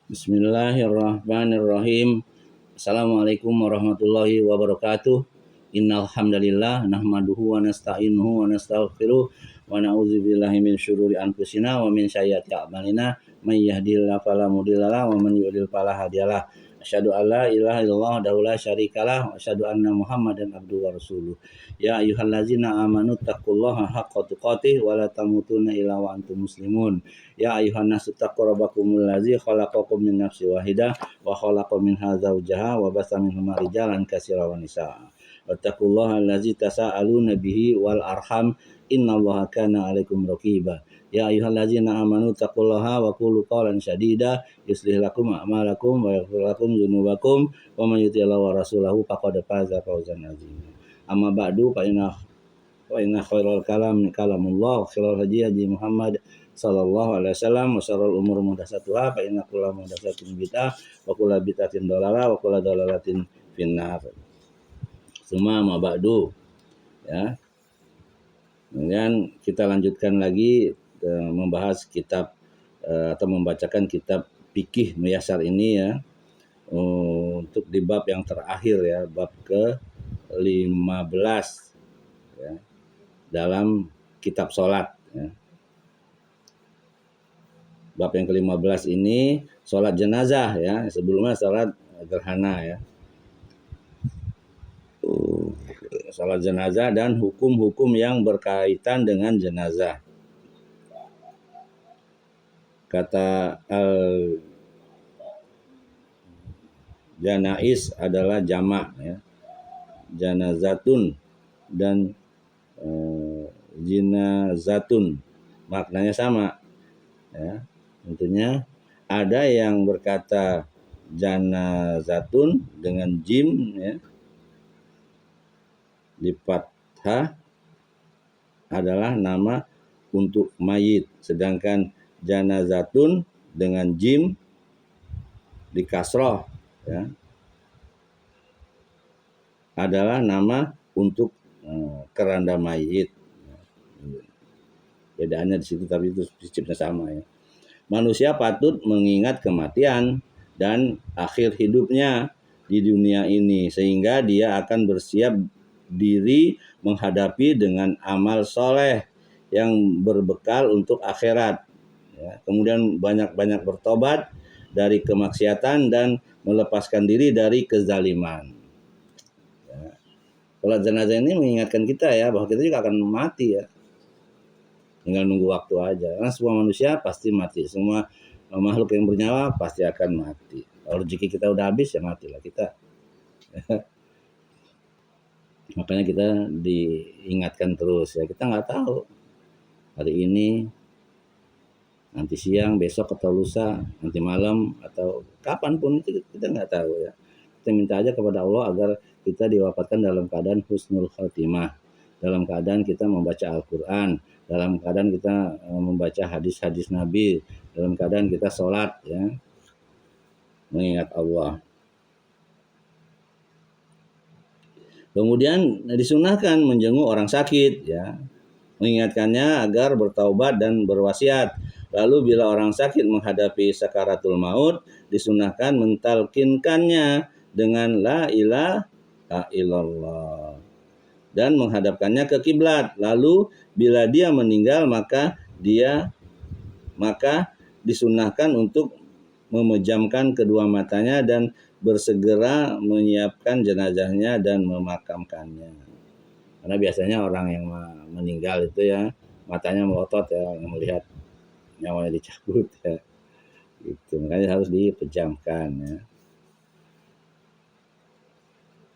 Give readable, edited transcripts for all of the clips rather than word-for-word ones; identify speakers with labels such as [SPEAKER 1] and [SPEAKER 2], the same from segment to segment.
[SPEAKER 1] Bismillahirrahmanirrahim. Assalamualaikum warahmatullahi wabarakatuh. Innal hamdalillah nahmaduhu wa nasta'inuhu wa nastaghfiruh wa na'udzu billahi min syururi anfusina wa min sayyiati a'malina. May yahdihillahu fala mudhillalah wa man yudhlil fala hadiyalah. Asyhadu an la ilaha illallah wa la syarikalah wa asyhadu anna Muhammadan abduhu wa rasuluh. Ya ayyuhallazina amanu taqullaha haqqa tuqatih wa la tamutunna illa wa antum muslimun. Ya ayuhan nasu taqu rabbakumul ladzi khalaqakum min nafsin wahidah wa khalaqa minha zawjaha wa basa minhuma rijalan katsiran wa nisaa. Wattaqullaha allazi tasaaluna bihi wal arham innallaha kana 'alaikum raqiba. Ya ayyuhallazina amanu taqullaha wa qulu qawlan sadida yuslih lakum a'malakum wa yaghfir lakum dzunubakum wa may yuti'illah wa rasulahu faqad faza fawzan 'azima. Amma ba'du fa inna khairal kalamullah wa khairal hadi Muhammad sallallahu alaihi wasallam wa syarrul umur muhdatsatuha fa inna kulla muhdatsatin bid'ah wa kulla bid'atin dhalalah wa kulla dhalalatin finnar. Suma ma ba'du ya. Kemudian kita lanjutkan lagi membahas kitab atau membacakan kitab fikih Muyassar ini ya. Untuk di bab yang terakhir ya, bab ke-15 ya, dalam kitab salat ya. Bab yang ke-15 ini sholat jenazah ya, sebelumnya sholat gerhana ya. Sholat jenazah dan hukum-hukum yang berkaitan dengan jenazah. Kata janais adalah jamak ya. Janazatun dan jinazatun maknanya sama ya. Tentunya ada yang berkata janazatun dengan jim ya, di fathah adalah nama untuk mayit, sedangkan janazatun dengan jim di kasroh ya, adalah nama untuk keranda mayit. Bedaannya di situ, tapi itu prinsipnya sama ya. Manusia patut mengingat kematian dan akhir hidupnya di dunia ini sehingga dia akan bersiap diri menghadapi dengan amal soleh yang berbekal untuk akhirat ya. Kemudian banyak-banyak bertobat dari kemaksiatan dan melepaskan diri dari kezaliman ya. Sholat jenazah ini mengingatkan kita ya bahwa kita juga akan mati ya. Tinggal nunggu waktu aja. Karena semua manusia pasti mati. Semua makhluk yang bernyawa pasti akan mati. Kalau rezeki kita udah habis ya matilah kita. Makanya kita diingatkan terus ya. Kita nggak tahu hari ini, nanti siang, besok atau lusa, nanti malam atau kapanpun itu kita nggak tahu ya. Kita minta aja kepada Allah agar kita diwafatkan dalam keadaan husnul khatimah, dalam keadaan kita membaca Al-Quran, dalam keadaan kita membaca hadis-hadis Nabi, dalam keadaan kita sholat ya, mengingat Allah. Kemudian disunahkan menjenguk orang sakit ya, mengingatkannya agar bertaubat dan berwasiat. Lalu bila orang sakit menghadapi sakaratul maut, disunahkan mentalkinkannya dengan la ilaha illallah dan menghadapkannya ke kiblat. Lalu bila dia meninggal maka disunahkan untuk memejamkan kedua matanya dan bersegera menyiapkan jenazahnya dan memakamkannya. Karena biasanya orang yang meninggal itu ya matanya melotot ya, melihat nyawanya dicabut ya. Gitu. Makanya harus dipejamkan ya.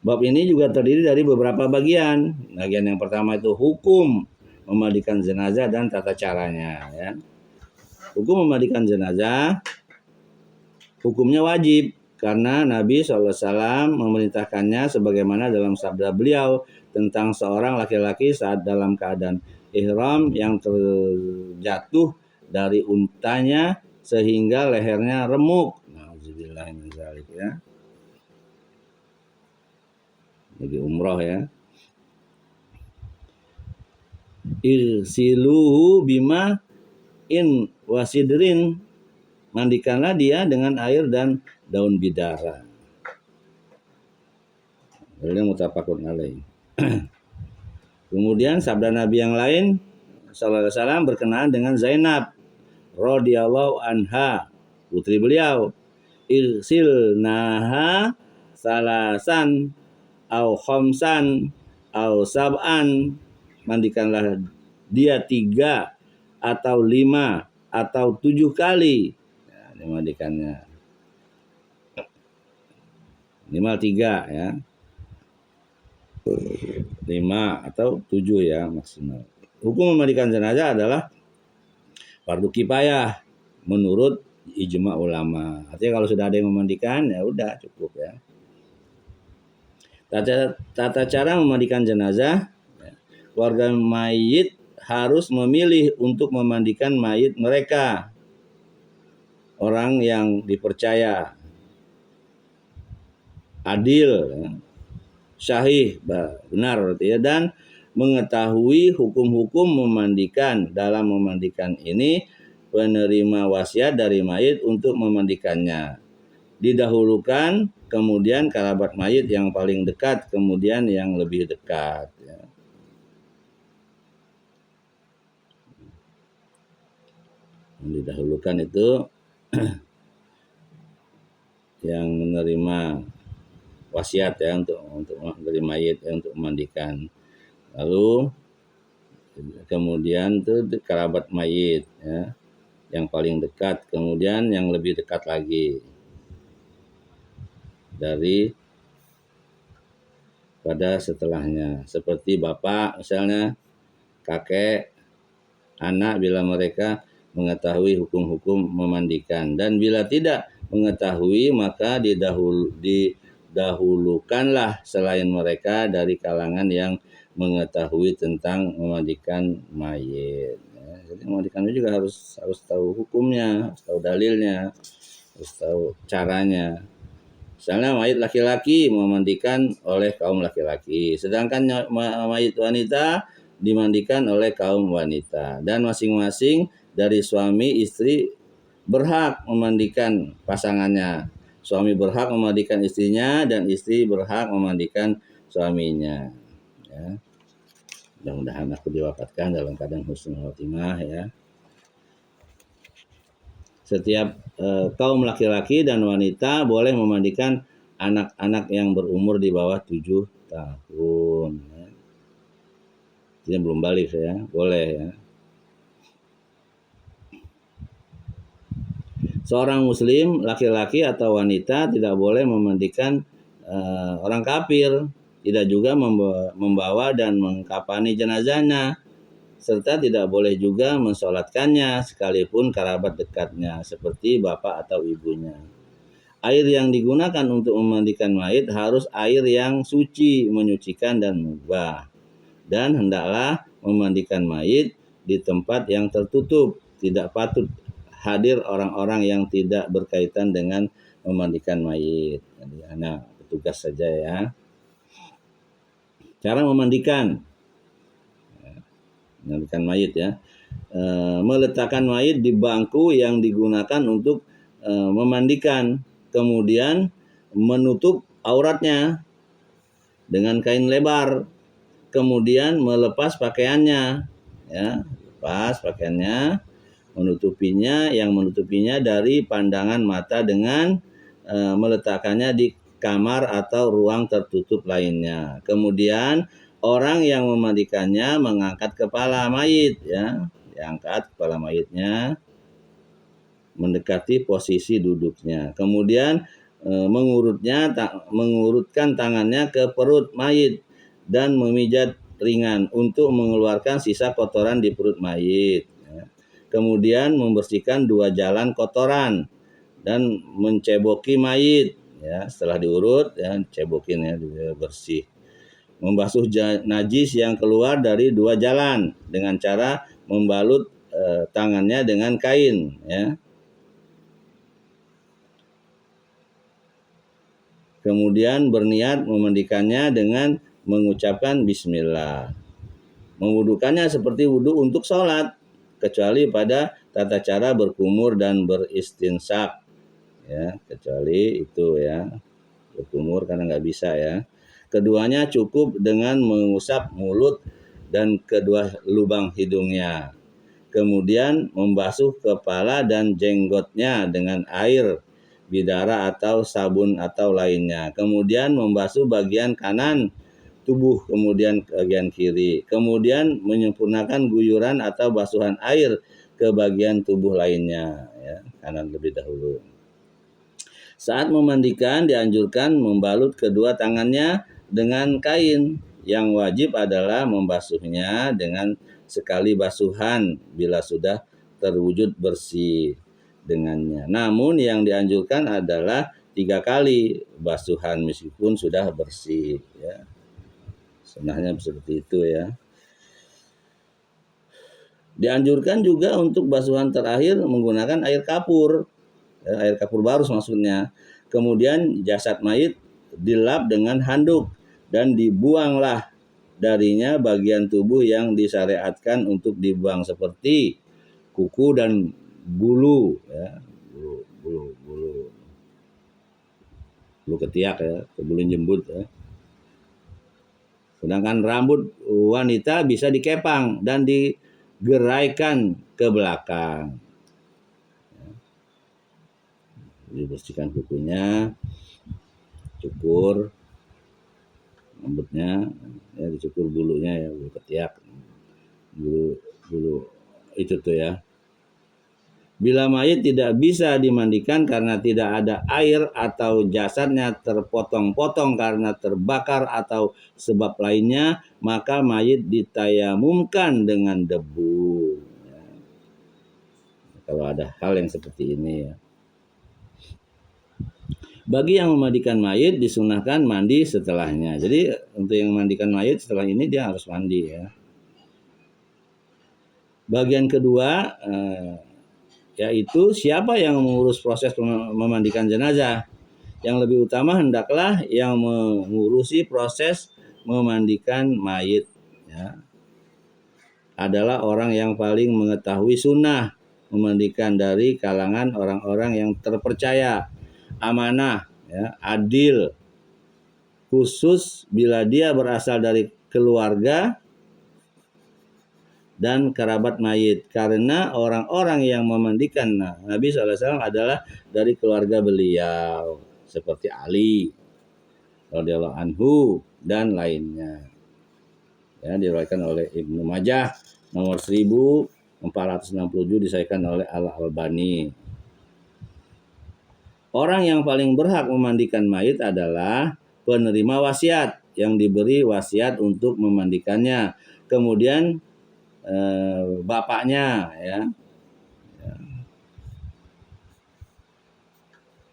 [SPEAKER 1] Bab ini juga terdiri dari beberapa bagian. Bagian yang pertama itu hukum memandikan jenazah dan tata caranya ya. Hukum memandikan jenazah hukumnya wajib karena Nabi SAW memerintahkannya sebagaimana dalam sabda beliau tentang seorang laki-laki saat dalam keadaan ihram yang terjatuh dari untanya sehingga lehernya remuk. Nauzubillah min dzalik ya. Lagi umroh ya. Irsiluhu bima in wasidrin mandikanlah dia dengan air dan daun bidara. Ini muttafaqun alaih. Kemudian sabda Nabi yang lain sallallahu alaihi wasallam berkenaan dengan Zainab radhiyallahu anha, putri beliau. Irsilnaha salasan au khamsan au sab'an, mandikanlah dia 3 atau 5 atau 7 kali. Ya, dimandikannya minimal 3 ya. 5 atau 7 ya maksimal. Hukum memandikan jenazah adalah fardu kifayah menurut ijma ulama. Artinya kalau sudah ada yang memandikan ya udah cukup ya. Tata cara memandikan jenazah, keluarga mayit harus memilih untuk memandikan mayit mereka, orang yang dipercaya, adil, syahih, benar berarti ya, dan mengetahui hukum-hukum memandikan. Dalam memandikan ini penerima wasiat dari mayit untuk memandikannya didahulukan, kemudian kerabat mayit yang paling dekat, kemudian yang lebih dekat ya. Yang didahulukan itu yang menerima wasiat ya, untuk dari mayit ya, untuk memandikan. Lalu kemudian itu kerabat mayit ya, yang paling dekat, kemudian yang lebih dekat lagi dari pada setelahnya, seperti bapak misalnya, kakek, anak bila mereka mengetahui hukum-hukum memandikan, dan bila tidak mengetahui maka didahulukanlah selain mereka dari kalangan yang mengetahui tentang memandikan mayit. Ya, jadi memandikan juga harus tahu hukumnya, harus tahu dalilnya, harus tahu caranya. Misalnya mayit laki-laki memandikan oleh kaum laki-laki, sedangkan mayit wanita dimandikan oleh kaum wanita, dan masing-masing dari suami istri berhak memandikan pasangannya. Suami berhak memandikan istrinya dan istri berhak memandikan suaminya. Ya. Mudah-mudahan aku diwafatkan dalam keadaan husnul khotimah ya. Setiap kaum laki-laki dan wanita boleh memandikan anak-anak yang berumur di bawah 7 tahun. Ya. Ini belum balik ya, boleh ya. Seorang muslim laki-laki atau wanita tidak boleh memandikan orang kafir, tidak juga membawa dan mengkafani jenazahnya, serta tidak boleh juga mensolatkannya sekalipun kerabat dekatnya seperti bapak atau ibunya. Air yang digunakan untuk memandikan mayit harus air yang suci, menyucikan dan mubah, dan hendaklah memandikan mayit di tempat yang tertutup. Tidak patut hadir orang-orang yang tidak berkaitan dengan memandikan mayit. Jadi hanya petugas saja ya. Cara memandikan mayit ya, meletakkan mayit di bangku yang digunakan untuk memandikan, kemudian menutup auratnya dengan kain lebar, kemudian melepas pakaiannya ya, lepas pakaiannya, menutupinya dari pandangan mata dengan meletakkannya di kamar atau ruang tertutup lainnya. Kemudian orang yang memandikannya mengangkat kepala mayit ya, diangkat kepala mayitnya mendekati posisi duduknya. Kemudian mengurutkan tangannya ke perut mayit dan memijat ringan untuk mengeluarkan sisa kotoran di perut mayit. Ya. Kemudian membersihkan 2 jalan kotoran dan menceboki mayit. Ya, setelah diurut ya, cebokin ya, bersih. Membasuh najis yang keluar dari 2 jalan dengan cara membalut tangannya dengan kain ya. Kemudian berniat memandikannya dengan mengucapkan bismillah. Mewudukannya seperti wudu untuk sholat. kecuali pada tata cara berkumur dan beristinsak, ya, kecuali itu ya, berkumur karena nggak bisa ya. Keduanya cukup dengan mengusap mulut dan kedua lubang hidungnya. Kemudian membasuh kepala dan jenggotnya dengan air, bidara atau sabun atau lainnya. Kemudian membasuh bagian kanan tubuh, kemudian bagian kiri. Kemudian menyempurnakan guyuran atau basuhan air ke bagian tubuh lainnya, ya, kanan lebih dahulu. Saat memandikan dianjurkan membalut kedua tangannya dengan kain. Yang wajib adalah membasuhnya dengan sekali basuhan bila sudah terwujud bersih dengannya. Namun yang dianjurkan adalah 3 kali basuhan meskipun sudah bersih, ya. Sebenarnya seperti itu ya. Dianjurkan juga untuk basuhan terakhir menggunakan air kapur, ya, air kapur barus maksudnya. Kemudian jasad mayit dilap dengan handuk dan dibuanglah darinya bagian tubuh yang disyariatkan untuk dibuang seperti kuku dan bulu, ya, bulu ketiak ya, bulu jembut ya. Sedangkan rambut wanita bisa dikepang dan digeraikan ke belakang. Dibersihkan kukunya, cukur rambutnya, ya, dicukur bulunya ya, bulu ketiak, bulu itu tuh ya. Bila mayit tidak bisa dimandikan karena tidak ada air atau jasadnya terpotong-potong karena terbakar atau sebab lainnya, maka mayit ditayamumkan dengan debu. Ya. Kalau ada hal yang seperti ini ya. Bagi yang memandikan mayit disunahkan mandi setelahnya. Jadi untuk yang memandikan mayit setelah ini dia harus mandi ya. Bagian kedua yaitu siapa yang mengurus proses memandikan jenazah. Yang lebih utama hendaklah yang mengurusi proses memandikan mayit, ya, adalah orang yang paling mengetahui sunnah memandikan dari kalangan orang-orang yang terpercaya, amanah, ya, adil, khusus bila dia berasal dari keluarga dan kerabat mayit, karena orang-orang yang memandikan Nabi SAW adalah dari keluarga beliau seperti Ali radhiyallahu anhu dan lainnya, ya, diriwayatkan oleh Ibnu Majah nomor 1467, disahihkan oleh Al-Albani. Orang yang paling berhak memandikan mayit adalah penerima wasiat yang diberi wasiat untuk memandikannya, kemudian bapaknya, ya,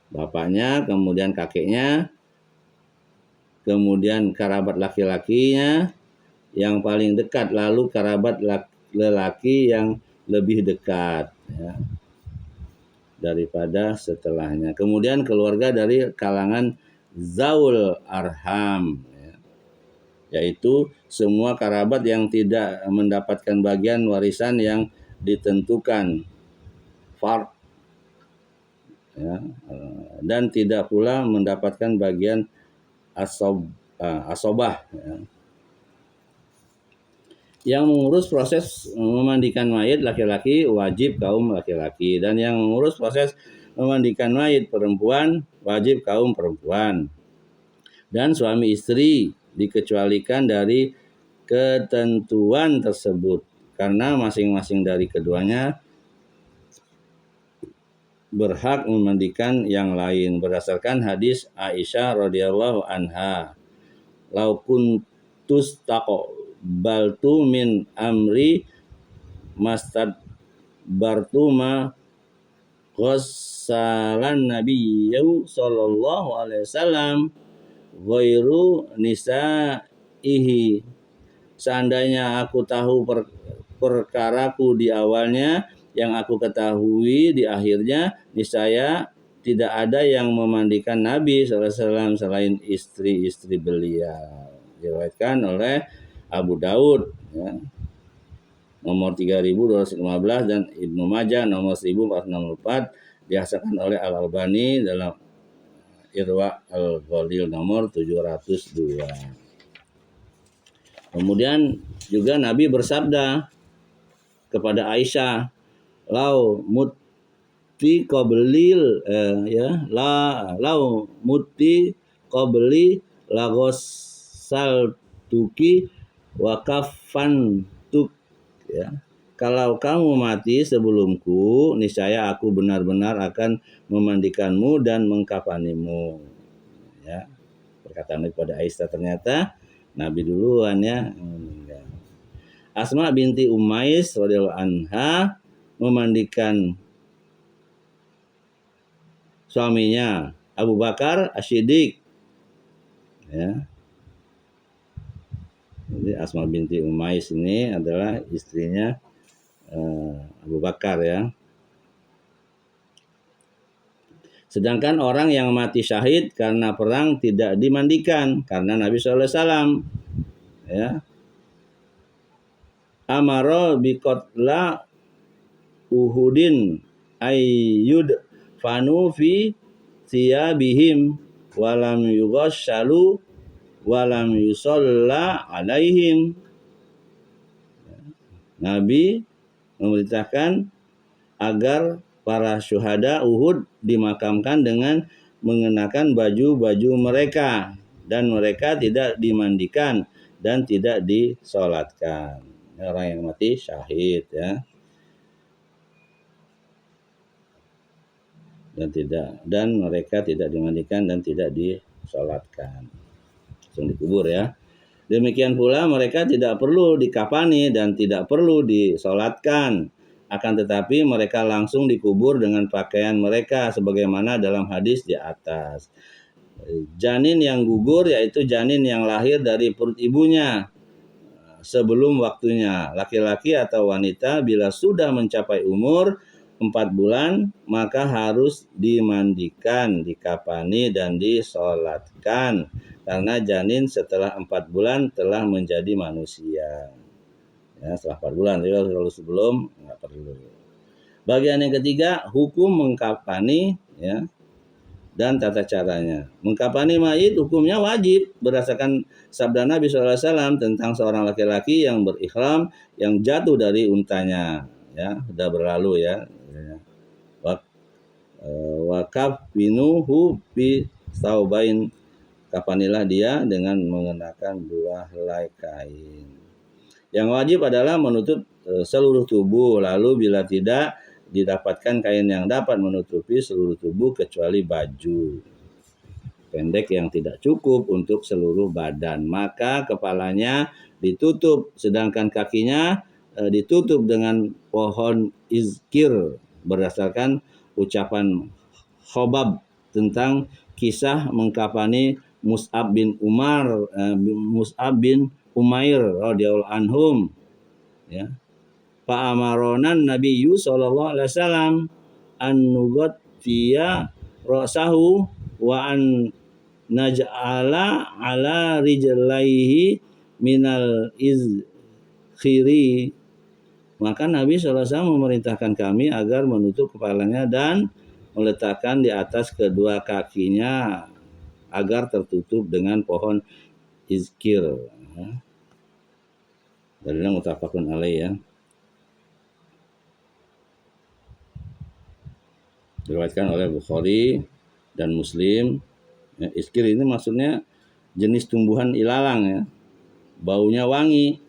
[SPEAKER 1] bapaknya, kemudian kakeknya, kemudian kerabat laki-lakinya yang paling dekat, lalu kerabat lelaki yang lebih dekat, ya, daripada setelahnya. Kemudian keluarga dari kalangan zaul arham, ya, yaitu semua kerabat yang tidak mendapatkan bagian warisan yang ditentukan fard, ya, dan tidak pula mendapatkan bagian asobah, ya. Yang mengurus proses memandikan mayit laki-laki wajib kaum laki-laki, dan yang mengurus proses memandikan mayit perempuan wajib kaum perempuan. Dan suami istri dikecualikan dari ketentuan tersebut karena masing-masing dari keduanya berhak memandikan yang lain berdasarkan hadis Aisyah radhiyallahu anha. Lau kuntus taqbaltu min amri mastadbartu ma ghassalan nabiyyu sallallahu alaihi wasallam ghairu nisaihi. Seandainya aku tahu perkaraku di awalnya, yang aku ketahui di akhirnya, niscaya tidak ada yang memandikan Nabi SAW selain istri-istri beliau. Diriwayatkan oleh Abu Daud, ya. nomor 3215 dan Ibnu Majah nomor 1464 dihasankan oleh Al-Albani dalam Irwa Al-Ghalil nomor 702. Kemudian juga Nabi bersabda kepada Aisyah, lau muti qablil lau muti qabli laghassal tuki wa kafantuk, ya. Kalau kamu mati sebelumku, niscaya aku benar-benar akan memandikanmu dan mengkafanimu. Ya. Perkataan kepada Aisyah, ternyata Nabi duluan ya. Asma binti Umais radhiyallahu anha memandikan suaminya Abu Bakar As-Siddiq. Ya. Jadi Asma binti Umais ini adalah istrinya Abu Bakar ya. Sedangkan orang yang mati syahid karena perang tidak dimandikan karena Nabi SAW ya. Amara biqatla Uhudin ayyud fanu fi thiyabihim walam yughassalu walam yusalla alaihim. Nabi memerintahkan agar para syuhada Uhud dimakamkan dengan mengenakan baju-baju mereka dan mereka tidak dimandikan dan tidak disolatkan. Orang yang mati syahid ya. Dan mereka tidak dimandikan dan tidak disolatkan. Langsung dikubur ya. Demikian pula mereka tidak perlu dikafani dan tidak perlu disolatkan. Akan tetapi mereka langsung dikubur dengan pakaian mereka sebagaimana dalam hadis di atas. Janin yang gugur yaitu janin yang lahir dari perut ibunya sebelum waktunya. Laki-laki atau wanita bila sudah mencapai umur 4 bulan maka harus dimandikan, dikafani dan disolatkan. Karena janin setelah 4 bulan telah menjadi manusia. Ya, setelah 4 bulan, kalau sebelum nggak perlu. Bagian yang ketiga, hukum mengkafani ya, dan tata caranya. Mengkafani mayit hukumnya wajib berdasarkan sabda Nabi SAW tentang seorang laki-laki yang berikhram yang jatuh dari untanya. Ya, sudah berlalu ya. Wakaf binuhu bi saubain, kafanilah dia dengan mengenakan 2 helai kain. Yang wajib adalah menutup seluruh tubuh, lalu bila tidak didapatkan kain yang dapat menutupi seluruh tubuh kecuali baju pendek yang tidak cukup untuk seluruh badan, maka kepalanya ditutup sedangkan kakinya ditutup dengan pohon izkir berdasarkan ucapan Khobab tentang kisah mengkafani Mus'ab bin Umair radhiyallahu anhum ya. Fa amaronan Nabiyyu sallallahu alaihi wasallam an nughtiya ra'sahu wa an naj'ala ala rijlaihi minal izkhiri. Maka Nabi SAW memerintahkan kami agar menutup kepalanya dan meletakkan di atas kedua kakinya agar tertutup dengan pohon izkir. Dalilnya muttafaqun alaih ya. Diriwayatkan oleh Bukhari dan Muslim. Ya, izkir ini maksudnya jenis tumbuhan ilalang ya. Baunya wangi.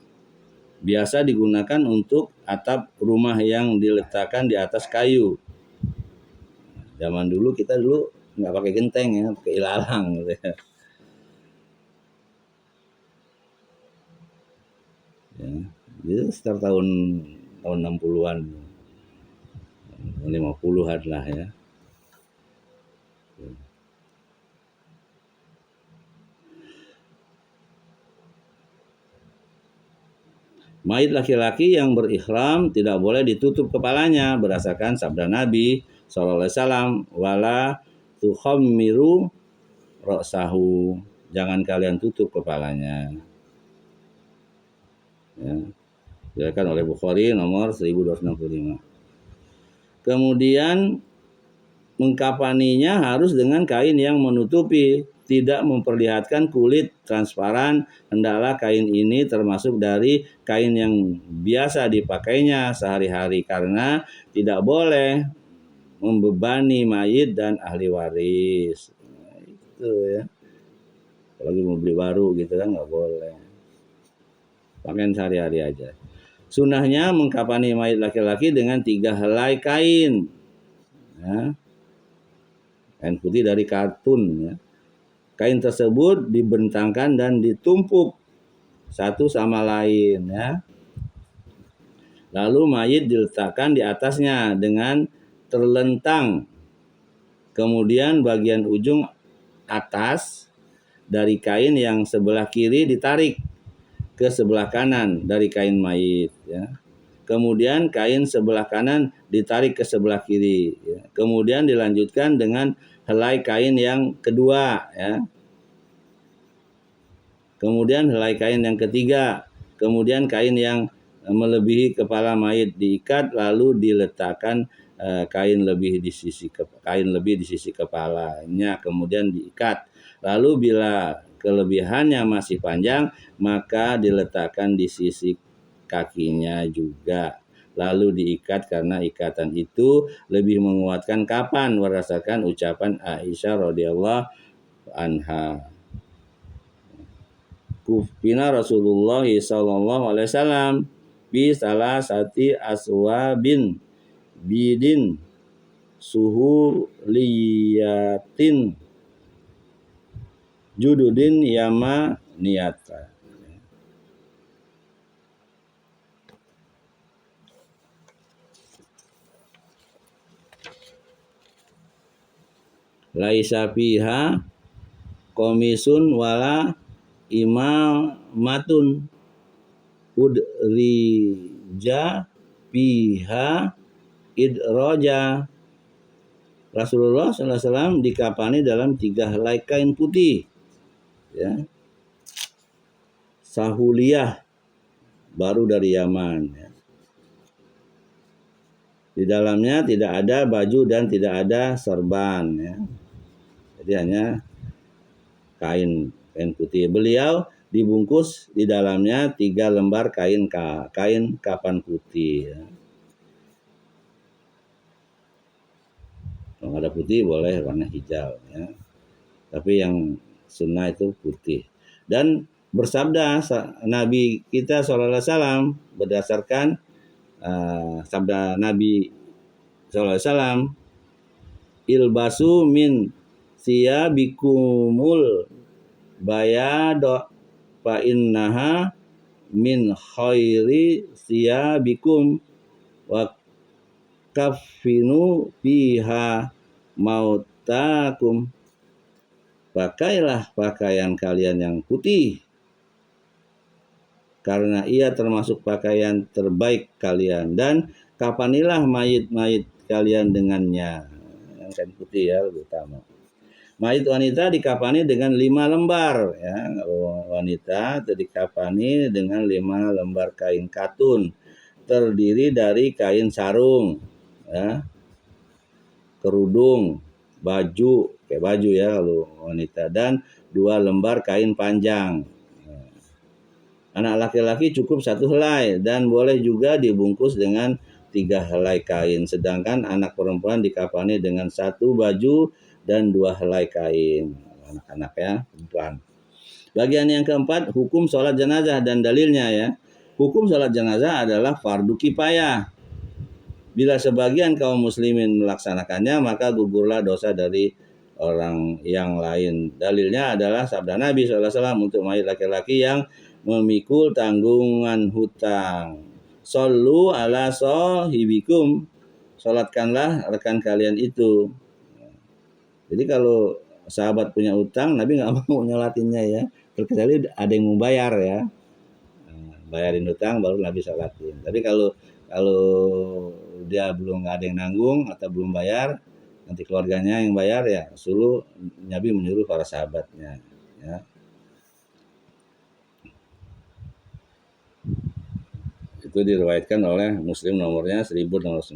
[SPEAKER 1] Biasa digunakan untuk atap rumah yang diletakkan di atas kayu. Zaman dulu kita nggak pakai genteng ya, pakai ilalang gitu ya. Ya, itu sekitar tahun 60-an, 50-an lah ya. Mayit laki-laki yang berikhram tidak boleh ditutup kepalanya berdasarkan sabda Nabi SAW, wala tukhammiru ra'sahu, jangan kalian tutup kepalanya. Ya. Diriwayatkan oleh Bukhari nomor 1265. Kemudian mengkafaninya harus dengan kain yang menutupi, tidak memperlihatkan kulit transparan. Hendaklah kain ini termasuk dari kain yang biasa dipakainya sehari-hari karena tidak boleh membebani mayit dan ahli waris. Nah, itu ya. Apalagi mau beli baru gitu kan nggak boleh. Pakaian sehari-hari aja. Sunahnya mengkafani mayit laki-laki dengan 3 helai kain. Ya. Kain putih dari katun. Ya. Kain tersebut dibentangkan dan ditumpuk satu sama lain. Ya. Lalu mayit diletakkan di atasnya dengan terlentang. Kemudian bagian ujung atas dari kain yang sebelah kiri ditarik ke sebelah kanan dari kain mayit. Ya. Kemudian kain sebelah kanan ditarik ke sebelah kiri. Ya. Kemudian dilanjutkan dengan helai kain yang kedua. Ya. Kemudian helai kain yang ketiga. Kemudian kain yang melebihi kepala mayit diikat lalu diletakkan kain lebih di sisi kepalanya, kemudian diikat. Lalu bila kelebihannya masih panjang maka diletakkan di sisi kakinya juga. Lalu diikat karena ikatan itu lebih menguatkan kapan berdasarkan ucapan Aisyah radhiyallahu anha. Kufina Rasulullah sallallahu alaihi wasallam bi salasati aswabin bidin suhu liyatin jududin yama niyata. Laisa fiha komisun wala imamatun udrija fiha idroja. Rasulullah SAW dikafani dalam 3 helai kain putih, ya, sahuliyah, baru dari Yaman. Ya. Di dalamnya tidak ada baju dan tidak ada serban. Ya. Jadi hanya kain putih. Beliau dibungkus di dalamnya 3 lembar kain kapan putih. Ya. Kalau ada putih boleh warna hijau. Ya. Tapi yang sunnah itu putih. Dan bersabda Nabi kita SAW berdasarkan sabda Nabi SAW, ilbasu min siyabikumul bayado fa innaha min khairi siyabikum wa kafinu fiha mautakum. Pakailah pakaian kalian yang putih karena ia termasuk pakaian terbaik kalian, dan kafanilah mayit-mayit kalian dengannya. Yang kain putih ya lebih utama. Mayit wanita dikafani dengan 5 lembar, ya. Wanita dikafani dengan 5 lembar kain katun terdiri dari kain sarung, ya, kerudung, baju, kayak baju ya kalau wanita, dan 2 lembar kain panjang. Anak laki-laki cukup 1 helai dan boleh juga dibungkus dengan 3 helai kain. Sedangkan anak perempuan dikafani dengan 1 baju dan 2 helai kain. Anak-anak ya, perempuan. Bagian yang keempat, hukum sholat jenazah dan dalilnya ya. Hukum sholat jenazah adalah fardu kifayah. Bila sebagian kaum muslimin melaksanakannya, maka gugurlah dosa dari orang yang lain. Dalilnya adalah sabda Nabi SAW untuk mayit laki-laki yang memikul tanggungan hutang. Sallu ala sahibikum, salatkanlah rekan kalian itu. Jadi kalau sahabat punya utang, Nabi nggak mau nyolatinnya ya, kecuali ada yang mau bayar ya, bayarin utang baru Nabi sholatin. Tapi kalau dia belum, nggak ada yang nanggung atau belum bayar, nanti keluarganya yang bayar ya, Nabi menyuruh para sahabatnya ya. Itu Itu diriwayatkan oleh Muslim, nomornya 1019.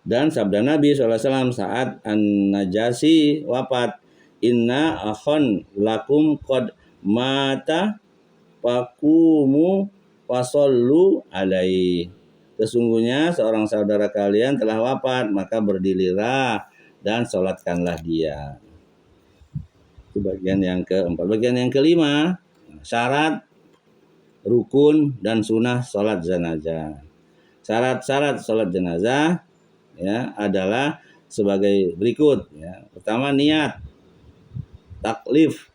[SPEAKER 1] Dan sabda Nabi SAW saat An-Najasi wafat, inna akhon lakum qad mata fakumu fasollu alaihi. Sesungguhnya seorang saudara kalian telah wafat, maka berdirilah dan sholatkanlah dia. Itu bagian yang keempat. Bagian yang kelima, syarat, rukun, dan sunnah sholat jenazah. Syarat-syarat sholat jenazah ya adalah sebagai berikut ya. Pertama, niat taklif.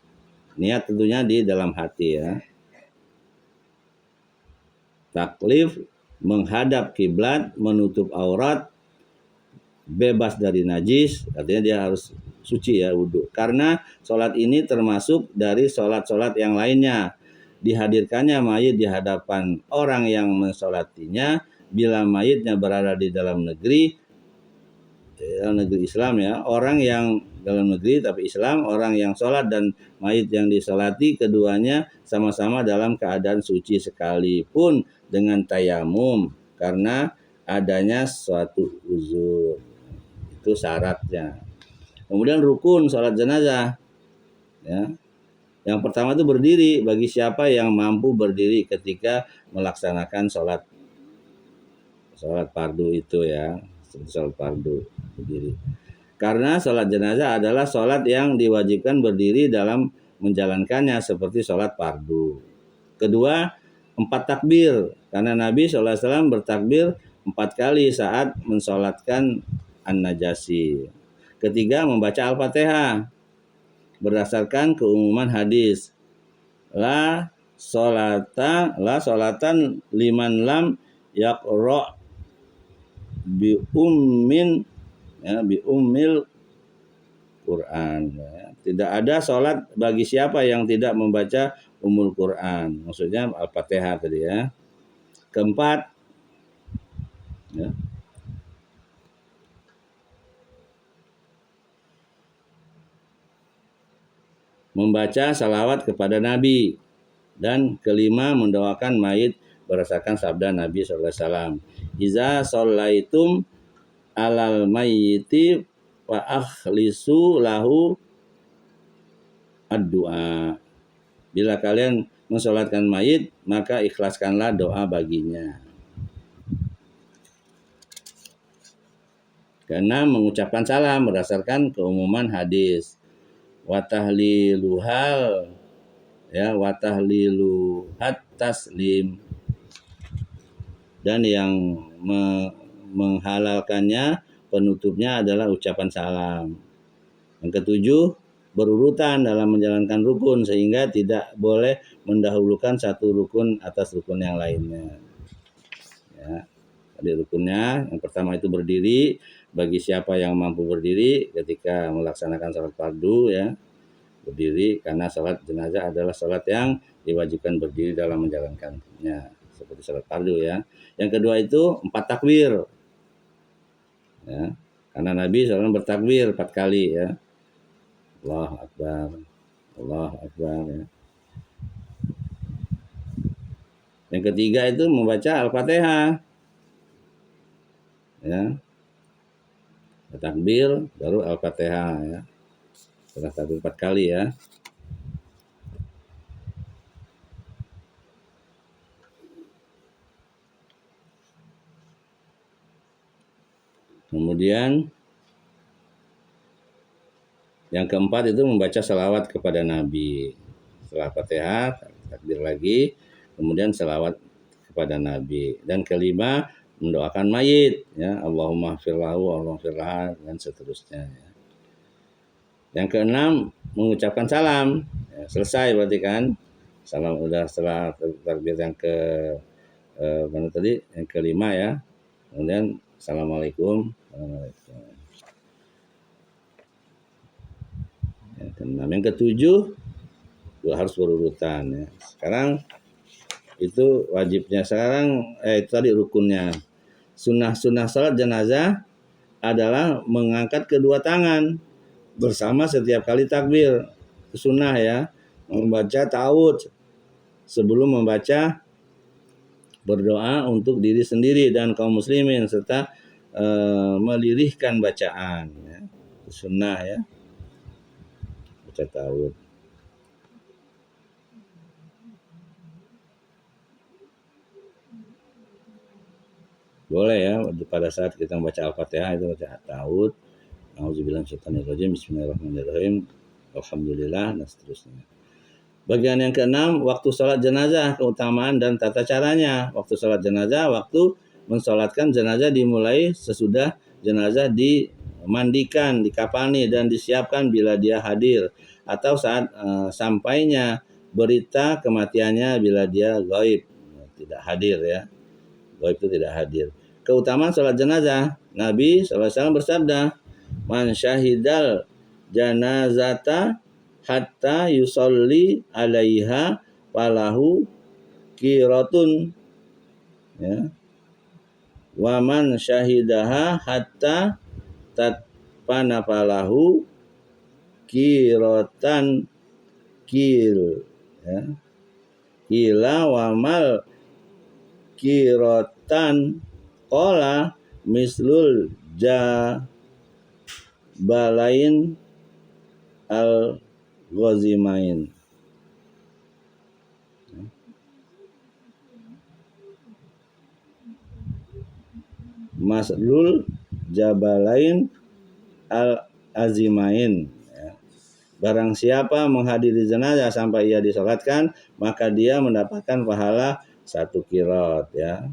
[SPEAKER 1] Niat tentunya di dalam hati ya. Taklif menghadap kiblat, menutup aurat, bebas dari najis, artinya dia harus suci ya, wudhu. Karena sholat ini termasuk dari sholat-sholat yang lainnya. Dihadirkannya mayit di hadapan orang yang mensolatinya bila mayitnya berada di dalam negeri Islam ya, orang yang dalam negeri tapi Islam, orang yang sholat dan mayit yang disolati keduanya sama-sama dalam keadaan suci sekalipun dengan tayamum karena adanya suatu uzur. Itu syaratnya. Kemudian rukun sholat jenazah ya. Yang pertama itu berdiri bagi siapa yang mampu berdiri ketika melaksanakan sholat fardu itu ya, sholat fardu berdiri. Karena sholat jenazah adalah sholat yang diwajibkan berdiri dalam menjalankannya seperti sholat fardu. Kedua, 4 takbir. Karena Nabi SAW bertakbir 4 kali saat mensolatkan An-Najasi. Ketiga, membaca Al-Fatihah berdasarkan keumuman hadis. La solatan liman lam yaqra bi ummil Quran ya. Tidak ada sholat bagi siapa yang tidak membaca Ummul Quran, maksudnya Al-Fatihah tadi ya. Keempat ya, membaca salawat kepada Nabi. Dan kelima, mendoakan mayit berdasarkan sabda Nabi SAW. Iza shallaitum alal mayyiti wa akhlisu lahu ad-du'a. Bila kalian mensolatkan mayit, maka ikhlaskanlah doa baginya. Karena mengucapkan salam berdasarkan keumuman hadis. Wa tahliluhal ya, wa tahliluhat taslim. Dan yang menghalalkannya, penutupnya adalah ucapan salam. Yang ketujuh, berurutan dalam menjalankan rukun sehingga tidak boleh mendahulukan satu rukun atas rukun yang lainnya. Ya, tadi rukunnya yang pertama itu berdiri bagi siapa yang mampu berdiri ketika melaksanakan sholat fardu ya. Berdiri karena sholat jenazah adalah sholat yang diwajibkan berdiri dalam menjalankannya seperti sholat fardu ya. Yang kedua itu 4 takbir ya, karena Nabi SAW bertakbir 4 kali ya. Allahu Akbar, Allahu Akbar ya. Yang ketiga itu membaca Al-Fatihah ya. Takbir baru Al-Fatihah ya. Setelah takbir 4 kali ya. Kemudian yang keempat itu membaca salawat kepada Nabi. Setelah Fatihah, takbir lagi, kemudian salawat kepada Nabi. Dan kelima, mendoakan mayit, ya, Allahumma firlahu, Allahumma firlaha, dan seterusnya. Ya. Yang keenam, mengucapkan salam. Ya, selesai berarti kan? Salam udah setelah takbir yang mana tadi? Yang kelima ya. Kemudian Assalamualaikum. Yang ketujuh harus berurutan ya. Sekarang itu wajibnya. Sekarang itu tadi rukunnya. Sunnah salat jenazah adalah mengangkat kedua tangan bersama setiap kali takbir. Sunnah ya, membaca ta'awudz sebelum membaca berdoa untuk diri sendiri dan kaum muslimin serta melirihkan bacaan ya. Sunnah ya, baca ta'awudz. Boleh ya pada saat kita membaca Al-Fatihah itu baca ta'awudz, auzubillahi minasyaitonir rajim, bismillahirrahmanirrahim, alhamdulillah dan seterusnya. Bagian yang keenam, waktu sholat jenazah, keutamaan dan tata caranya. Waktu sholat jenazah, waktu mensolatkan jenazah dimulai sesudah jenazah dimandikan, dikafani dan disiapkan bila dia hadir, atau saat sampainya berita kematiannya bila dia gaib, tidak hadir ya. Gaib itu tidak hadir. Keutamaan sholat jenazah, Nabi SAW bersabda, man syahidal janazata hatta yusolli alaiha falahu qiratun ya. Wa man syahidaha hatta tatfana falahu qiratan kil ya. Kila wa mal qiratan qala mislul jabalain al-ghazimain. Maslul jabalain al-azimain ya. Barang siapa menghadiri jenazah sampai ia disolatkan, maka dia mendapatkan pahala 1 qirat ya.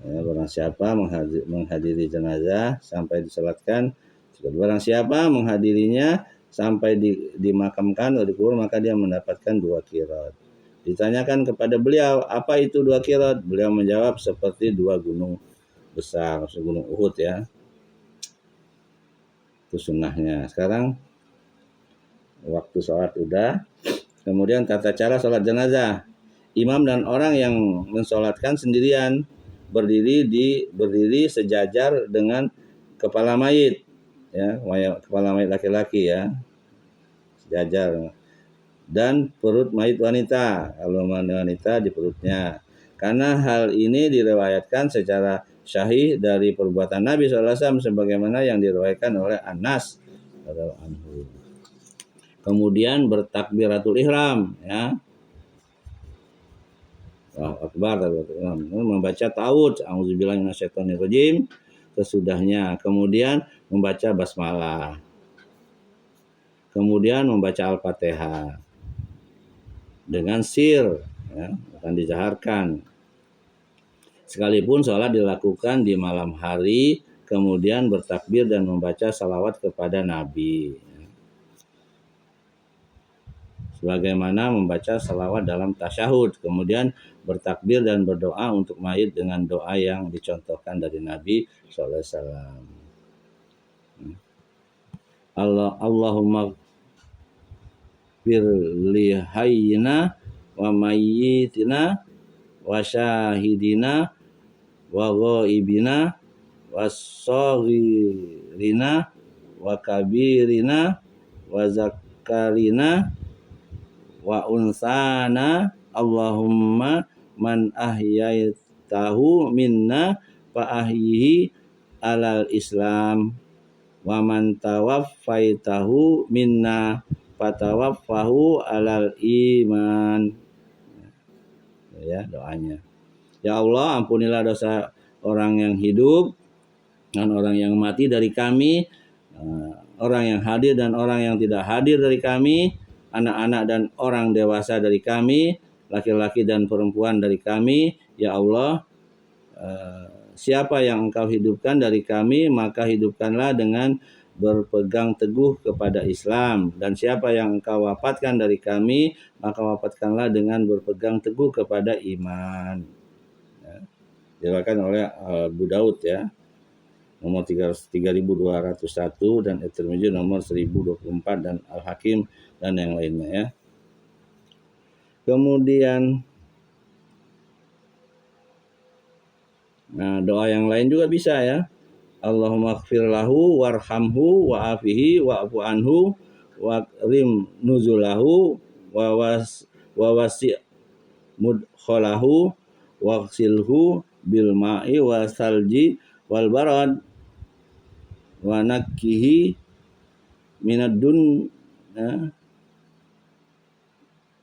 [SPEAKER 1] Barang siapa menghadiri jenazah sampai disolatkan, barang siapa menghadirinya sampai dimakamkan atau dikubur, maka dia mendapatkan 2 qirat. Ditanyakan kepada beliau, apa itu 2 qirat? Beliau menjawab, seperti 2 gunung besar, gunung Uhud ya. Itu sunnahnya. Sekarang waktu sholat udah, kemudian tata cara sholat jenazah. Imam dan orang yang mensolatkan sendirian berdiri sejajar dengan kepala mayit ya, kepala mayit laki-laki ya, sejajar, dan perut mayit wanita, kalau wanita di perutnya. Karena hal ini diriwayatkan secara sahih dari perbuatan Nabi SAW sebagaimana yang diriwayatkan oleh Anas radhiyallahu anhu. Kemudian bertakbiratul ihram ya. Akbar, membaca ta'awudz, auzubillahi minasyaitonir rajim sesudahnya, kemudian membaca basmalah, kemudian membaca Al-Fatihah dengan sir ya, akan dijaharkan. Sekalipun sholat dilakukan di malam hari, kemudian bertakbir dan membaca salawat kepada Nabi. Sebagaimana membaca salawat dalam tasyahud, kemudian bertakbir dan berdoa untuk mayit dengan doa yang dicontohkan dari Nabi SAW. Allahumma fir li hayyina wa mayyitina wa syahidina wa ghaibina wa saghirina wa kabirina wa zakarina wa unsana. Allahumma man ahyaitahu minna fa ahyihi alal islam wa man tawaffaitahu minna fatawaffahu alal iman. Ya doanya. Ya Allah, ampunilah dosa orang yang hidup dan orang yang mati dari kami, orang yang hadir dan orang yang tidak hadir dari kami, anak-anak dan orang dewasa dari kami, laki-laki dan perempuan dari kami. Ya Allah, siapa yang Engkau hidupkan dari kami, maka hidupkanlah dengan berpegang teguh kepada Islam, dan siapa yang Engkau wafatkan dari kami, maka wafatkanlah dengan berpegang teguh kepada iman. Ya, diriwayatkan oleh Abu Daud ya, nomor 3201, dan At-Tirmidzi nomor 1024, dan Al-Hakim dan yang lainnya ya. Kemudian doa yang lain juga bisa ya. Allahumma ighfir lahu warhamhu wa'afihi wa'fu anhu wa akrim nuzulahu wa wa wasi' mudkhalahu waghsilhu bil ma'i wa salji wal barad wa nakkihi minad dun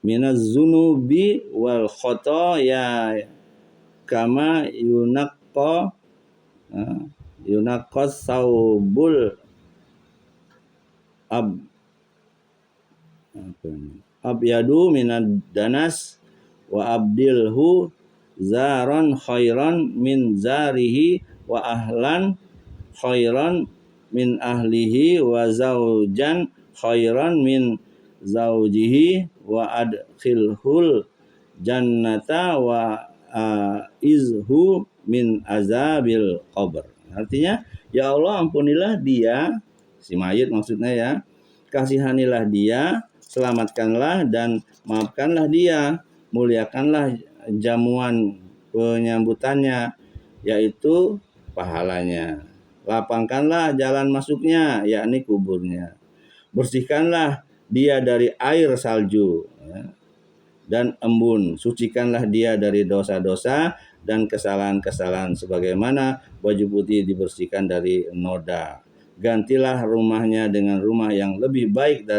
[SPEAKER 1] minaz zunubi wal khotoya kama yunaqqas saubul abyadu minad danas wa abdilhu zaran khairan min zarihi wa ahlan khairan min ahlihi wa zaujan khairan min zaujihi wa adkhilhul jannata wa izhu min azabil qabr. Artinya, ya Allah ampunilah dia, si mayit maksudnya ya, kasihanilah dia, selamatkanlah dan maafkanlah dia, muliakanlah jamuan penyambutannya, yaitu pahalanya. Lapangkanlah jalan masuknya, yakni kuburnya. Bersihkanlah dia dari air salju dan embun. Sucikanlah dia dari dosa-dosa dan kesalahan-kesalahan sebagaimana baju putih dibersihkan dari noda. Gantilah rumahnya dengan rumah yang lebih baik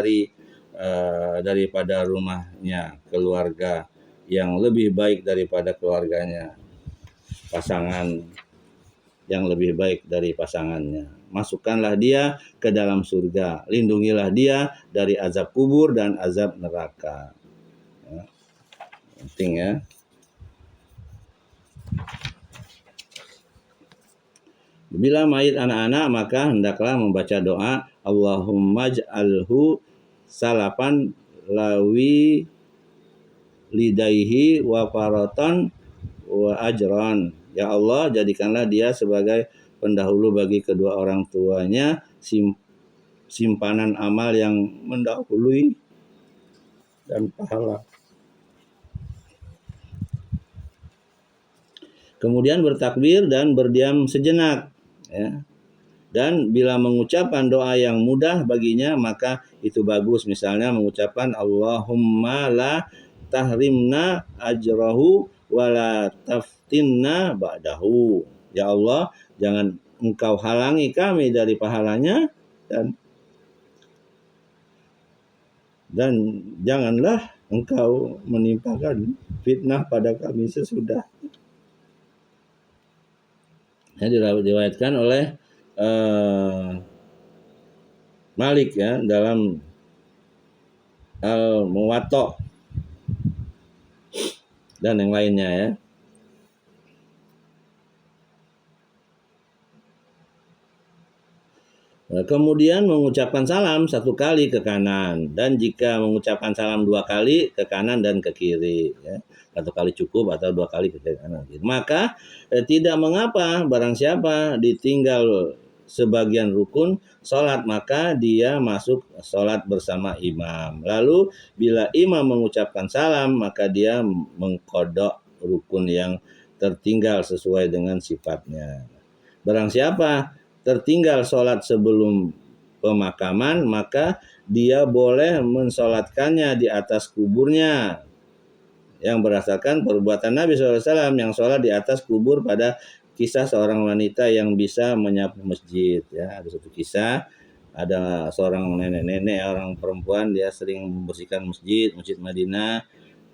[SPEAKER 1] daripada rumahnya, keluarga yang lebih baik daripada keluarganya, pasangan yang lebih baik dari pasangannya. Masukkanlah dia ke dalam surga. Lindungilah dia dari azab kubur dan azab neraka. Ya, penting ya. Bila mayit anak-anak, maka hendaklah membaca doa Allahumma ja'alhu salapan lawi lidaihi wa faratan wa ajran. Ya Allah, jadikanlah dia sebagai pendahulu bagi kedua orang tuanya, simpanan amal yang mendahului dan pahala. Kemudian bertakbir dan berdiam sejenak, ya. Dan bila mengucapkan doa yang mudah baginya, maka itu bagus. Misalnya mengucapkan Allahumma la tahrimna ajrahu wa la taftinna ba'dahu. Ya Allah, jangan engkau halangi kami dari pahalanya dan janganlah engkau menimpakan fitnah pada kami sesudah. Diriwayatkan oleh Malik ya dalam Al-Muwatta dan yang lainnya ya. Kemudian mengucapkan salam satu kali ke kanan, dan jika mengucapkan salam dua kali ke kanan dan ke kiri, ya. Satu kali cukup atau dua kali ke kanan. Maka tidak mengapa barang siapa ditinggal sebagian rukun sholat, maka dia masuk sholat bersama imam. Lalu bila imam mengucapkan salam, maka dia mengkodok rukun yang tertinggal sesuai dengan sifatnya. Barang siapa tertinggal sholat sebelum pemakaman, maka dia boleh mensolatkannya di atas kuburnya, yang berdasarkan perbuatan Nabi SAW yang sholat di atas kubur pada kisah seorang wanita yang bisa menyapu masjid. Ya, ada satu kisah, ada seorang nenek-nenek, orang perempuan, dia sering membersihkan masjid Madinah.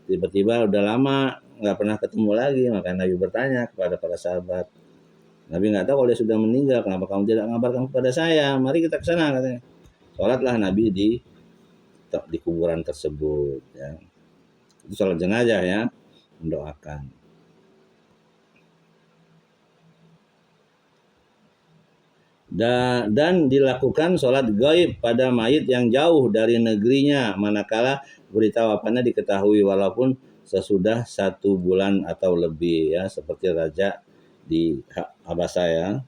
[SPEAKER 1] Tiba-tiba udah lama nggak pernah ketemu lagi, maka Nabi bertanya kepada para sahabat, Nabi nggak tahu kalau dia sudah meninggal, kenapa kamu tidak mengabarkan kepada saya? Mari kita ke sana, katanya. Sholatlah Nabi di kuburan tersebut. Ya. Itu sholat jenazah ya, mendoakan. Dan dilakukan sholat gaib pada mayit yang jauh dari negerinya, manakala berita wafatnya diketahui walaupun sesudah 1 bulan atau lebih, ya, seperti raja di Habasya ya.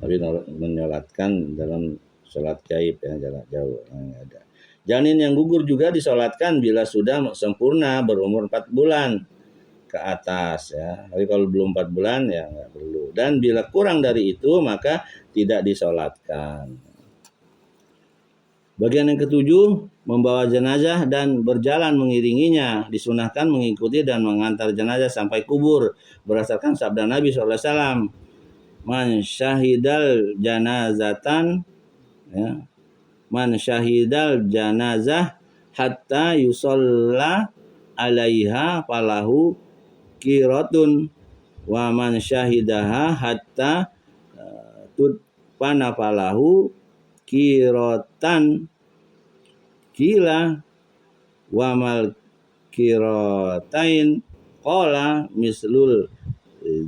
[SPEAKER 1] Tapi menyolatkan dalam sholat gaib ya, jarak jauh ada. Janin yang gugur juga disolatkan bila sudah sempurna berumur 4 bulan ke atas ya. Tapi kalau belum 4 bulan ya nggak perlu. Dan bila kurang dari itu maka tidak disolatkan. Bagian yang ketujuh, membawa jenazah dan berjalan mengiringinya, disunahkan mengikuti dan mengantar jenazah sampai kubur berdasarkan sabda Nabi SAW. Man syahidal janazatan, ya, man syahidal janazah hatta yusalla alaiha falahu kiratun wa man syahidaha hatta tudfana falahu kiratan kila wa mal kiratain qala mislul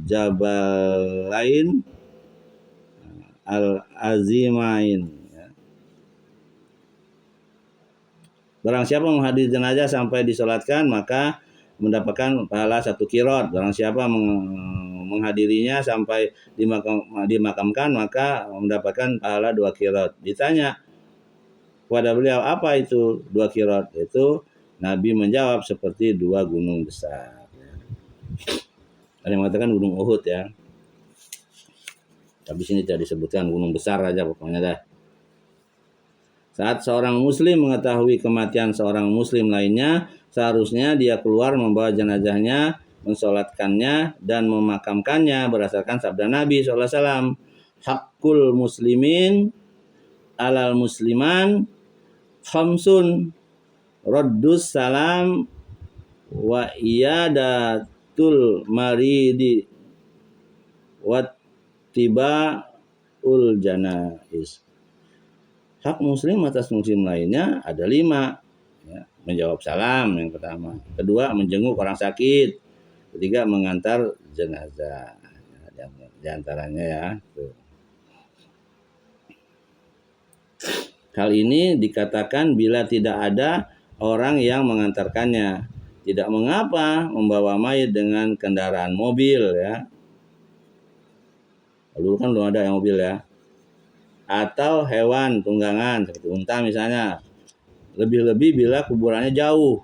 [SPEAKER 1] jabalain al azimain. Barang siapa menghadiri jenazah sampai disolatkan maka mendapatkan pahala 1 kirot. Barang siapa menghadirinya sampai dimakamkan maka mendapatkan pahala 2 kirot. Ditanya kepada beliau, apa itu 2 kirot? Itu Nabi menjawab seperti 2 gunung besar. Ada yang mengatakan gunung Uhud ya. Tapi sini tidak disebutkan, gunung besar aja pokoknya dah. Saat seorang muslim mengetahui kematian seorang muslim lainnya, seharusnya dia keluar membawa jenazahnya, mensolatkannya dan memakamkannya berdasarkan sabda Nabi SAW. Hakul muslimin alal musliman khamsun raddus salam wa iyadatul maridi wattiba'ul janais. Hak muslim atas muslim lainnya ada 5. Ya, menjawab salam yang pertama. Kedua, menjenguk orang sakit. Ketiga, mengantar jenazah. Di antaranya ya. Tuh. Hal ini dikatakan bila tidak ada orang yang mengantarkannya. Tidak mengapa membawa mayit dengan kendaraan mobil ya. Dulu kan belum ada yang mobil ya. Atau hewan tunggangan seperti unta misalnya. Lebih-lebih bila kuburannya jauh.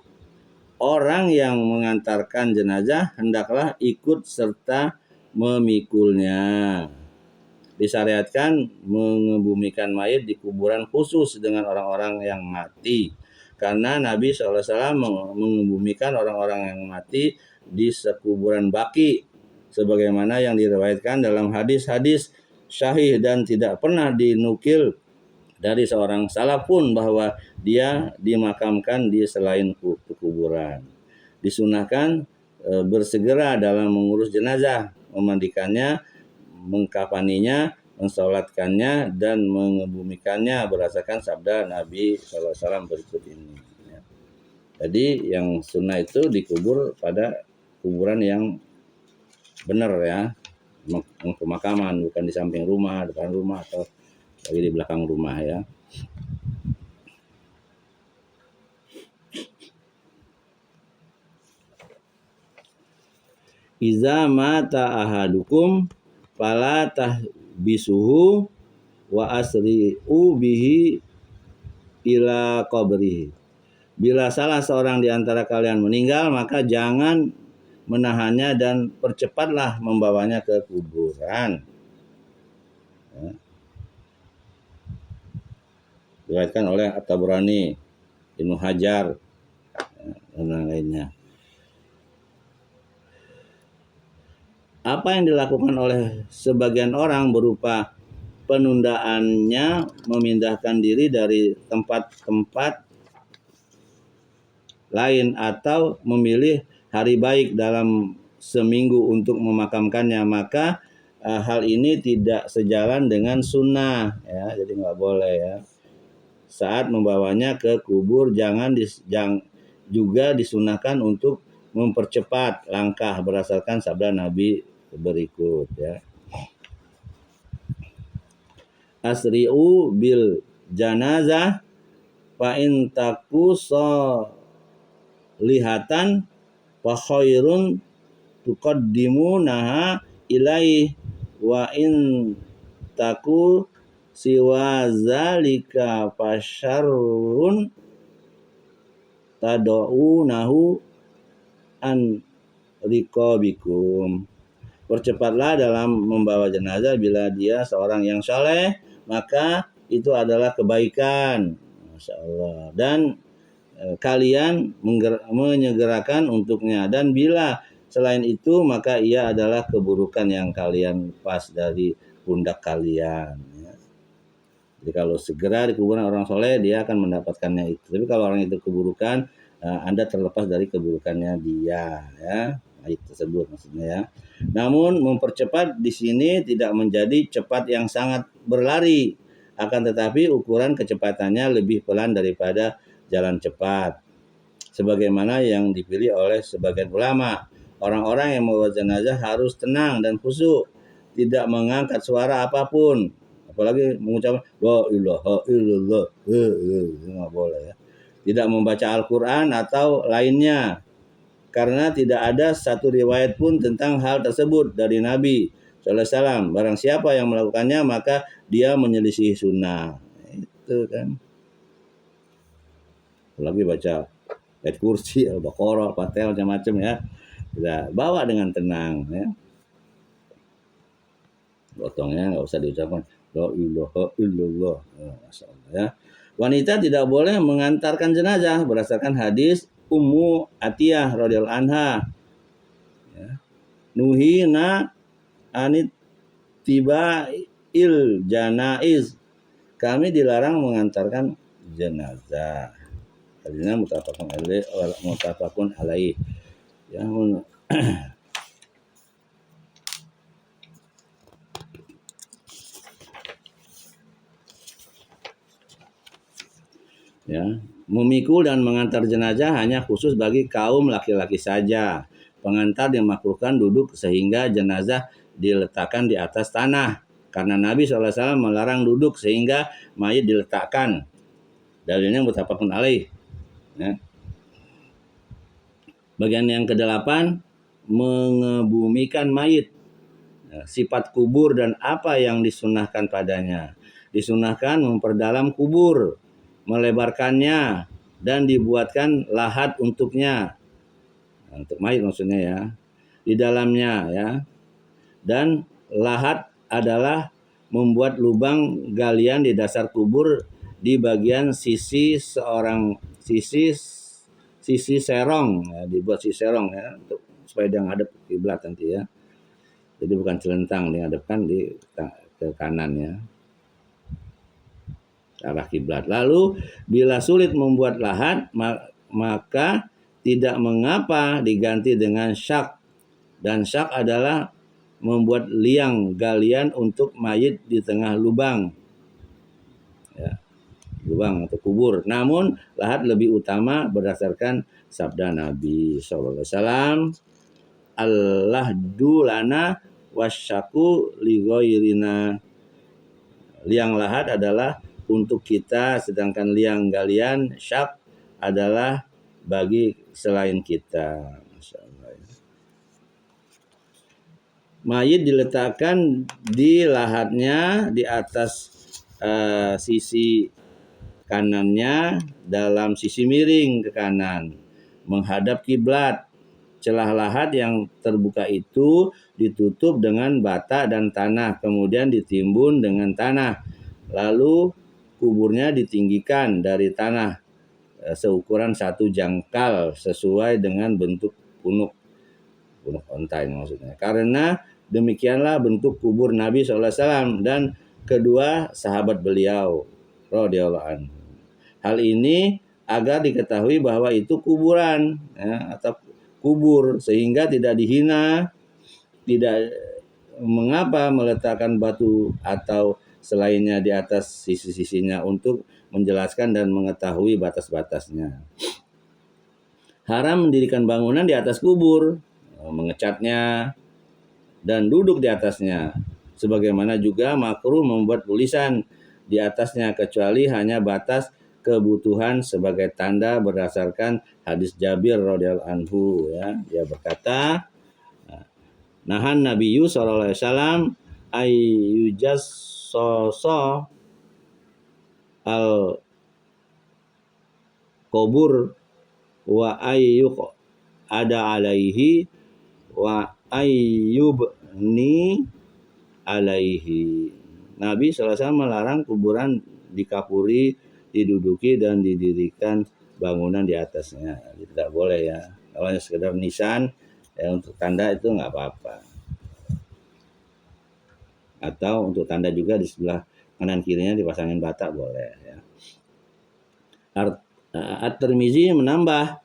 [SPEAKER 1] Orang yang mengantarkan jenazah hendaklah ikut serta memikulnya. Disyariatkan mengebumikan mayit di kuburan khusus dengan orang-orang yang mati. Karena Nabi SAW mengebumikan orang-orang yang mati di sekuburan baki. Sebagaimana yang diriwayatkan dalam hadis-hadis syahih dan tidak pernah dinukil dari seorang salaf pun bahwa dia dimakamkan di selain kuburan. Disunahkan bersegera dalam mengurus jenazah, memandikannya, mengkafaninya, mensolatkannya dan mengebumikannya berdasarkan sabda Nabi SAW berikut ini. Jadi yang sunnah itu dikubur pada kuburan yang benar ya, pemakaman, bukan di samping rumah, depan rumah atau lagi di belakang rumah ya. Iza mata ahadukum fala tahbisuhu wa asri'u bihi ila qabrihi. Bila salah seorang di antara kalian meninggal, maka jangan menahannya dan percepatlah membawanya ke kuburan. Ya. Diriwayatkan oleh At-Tabrani, Ibnu Hajar, dan lainnya. Apa yang dilakukan oleh sebagian orang berupa penundaannya memindahkan diri dari tempat-tempat lain atau memilih hari baik dalam seminggu untuk memakamkannya, maka hal ini tidak sejalan dengan sunnah ya, jadi nggak boleh ya. Saat membawanya ke kubur juga disunahkan untuk mempercepat langkah berdasarkan sabda Nabi berikut ya. Asri'u bil janazah fa in taku lihatan wa khairun tuqaddimunaha ilaih wa in taku siwa zalika fasyarrun tad'unahu an riqabikum. Percepatlah dalam membawa jenazah bila dia seorang yang saleh, maka itu adalah kebaikan. Masya Allah. Dan kalian menyegerakan untuknya, dan bila selain itu maka ia adalah keburukan yang kalian lepas dari pundak kalian. Jadi kalau segera di kuburan orang soleh, dia akan mendapatkannya itu. Tapi kalau orang itu keburukan, Anda terlepas dari keburukannya dia, ya, ayat tersebut maksudnya ya. Namun mempercepat di sini tidak menjadi cepat yang sangat berlari, akan tetapi ukuran kecepatannya lebih pelan daripada jalan cepat. Sebagaimana yang dipilih oleh sebagian ulama, orang-orang yang membawa jenazah harus tenang dan khusyuk, tidak mengangkat suara apapun, apalagi mengucapkan la ilaha illallah, nggak boleh ya. Tidak membaca Al-Quran atau lainnya, karena tidak ada satu riwayat pun tentang hal tersebut dari Nabi SAW. Barang siapa yang melakukannya maka dia menyelisih sunnah. Itu kan. Apalagi baca ayat kursi, Al-Baqarah, Fatihah, macam-macam ya. Kita bawa dengan tenang ya. Potongnya nggak usah diucapkan la ilaha illallah. Ya. Wanita tidak boleh mengantarkan jenazah berdasarkan hadis Ummu Atiyah radhiyallahu anha. Ya. Nuhina anit tiba il janaiz. Kami dilarang mengantarkan jenazah. Hadisnya mutafaqun alaih. Ya, ya, memikul dan mengantar jenazah hanya khusus bagi kaum laki-laki saja. Pengantar dimakruhkan duduk sehingga jenazah diletakkan di atas tanah, karena Nabi SAW melarang duduk sehingga mayit diletakkan. Dalilnya mutafaqun alaih. Ya. Bagian yang ke-8, mengebumikan mayit. Sifat kubur dan apa yang disunahkan padanya. Disunahkan memperdalam kubur, melebarkannya, dan dibuatkan lahat untuknya, untuk mayit maksudnya ya, di dalamnya ya. Dan lahat adalah membuat lubang galian di dasar kubur di bagian sisi serong ya, dibuat sisi serong ya, untuk supaya dia ngadep kiblat nanti ya. Jadi bukan celentang, dihadapkan ke kanan ya, arah kiblat. Lalu bila sulit membuat lahat, maka tidak mengapa diganti dengan syak. Dan syak adalah membuat liang galian untuk mayit di tengah lubang. Ya, lubang atau kubur. Namun lahat lebih utama berdasarkan sabda Nabi SAW. Allah dulana wasyaku ligoirina. Liang lahat adalah untuk kita, sedangkan liang galian syak adalah bagi selain kita. Masya Allah. Mayit diletakkan di lahatnya di atas sisi kanannya dalam sisi miring ke kanan, menghadap kiblat. Celah lahat yang terbuka itu ditutup dengan bata dan tanah, kemudian ditimbun dengan tanah. Lalu kuburnya ditinggikan dari tanah seukuran 1 jangkal sesuai dengan bentuk punuk onta ini maksudnya. Karena demikianlah bentuk kubur Nabi SAW dan kedua sahabat beliau radhiyallahu anhu. Hal ini agar diketahui bahwa itu kuburan ya, atau kubur, sehingga tidak dihina, tidak mengapa meletakkan batu atau selainnya di atas sisi-sisinya untuk menjelaskan dan mengetahui batas-batasnya. Haram mendirikan bangunan di atas kubur, mengecatnya, dan duduk di atasnya. Sebagaimana juga makruh membuat tulisan di atasnya, kecuali hanya batas kebutuhan sebagai tanda berdasarkan hadis Jabir radhiyallahu anhu ya. Dia berkata, nahan Nabiyyu sallallahu alaihi wasallam ayyujassoso al kubur wa ayyuq ada alaihi wa ayyubni alaihi. Nabi SAW melarang kuburan dikapuri, diduduki dan didirikan bangunan di atasnya. Tidak boleh ya. Kalau hanya sekedar nisan ya untuk tanda itu nggak apa-apa. Atau untuk tanda juga di sebelah kanan kirinya dipasangin bata boleh ya. At-Tirmizi menambah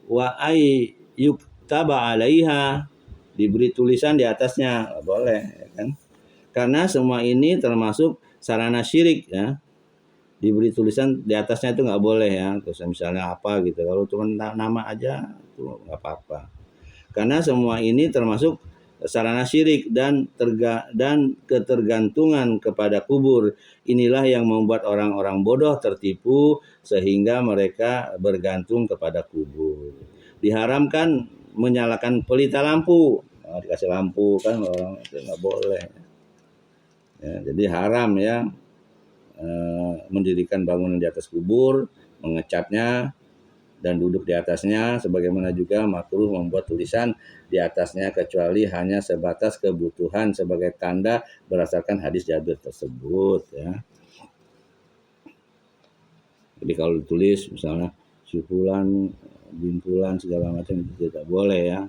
[SPEAKER 1] wa ay yuktaba 'alaiha, diberi tulisan di atasnya, boleh ya kan? Karena semua ini termasuk sarana syirik ya. Diberi tulisan di atasnya itu nggak boleh ya. Terus misalnya apa gitu. Kalau cuma nama aja itu nggak apa-apa. Karena semua ini termasuk sarana syirik dan ketergantungan kepada kubur. Inilah yang membuat orang-orang bodoh tertipu sehingga mereka bergantung kepada kubur. Diharamkan menyalakan pelita lampu. Nah, dikasih lampu kan orang itu nggak boleh. Ya, jadi haram ya mendirikan bangunan di atas kubur, mengecatnya dan duduk di atasnya, sebagaimana juga makruh membuat tulisan di atasnya kecuali hanya sebatas kebutuhan sebagai tanda berdasarkan hadis Jabir tersebut ya. Jadi kalau ditulis misalnya sukulan, bintulan segala macam itu tidak boleh ya.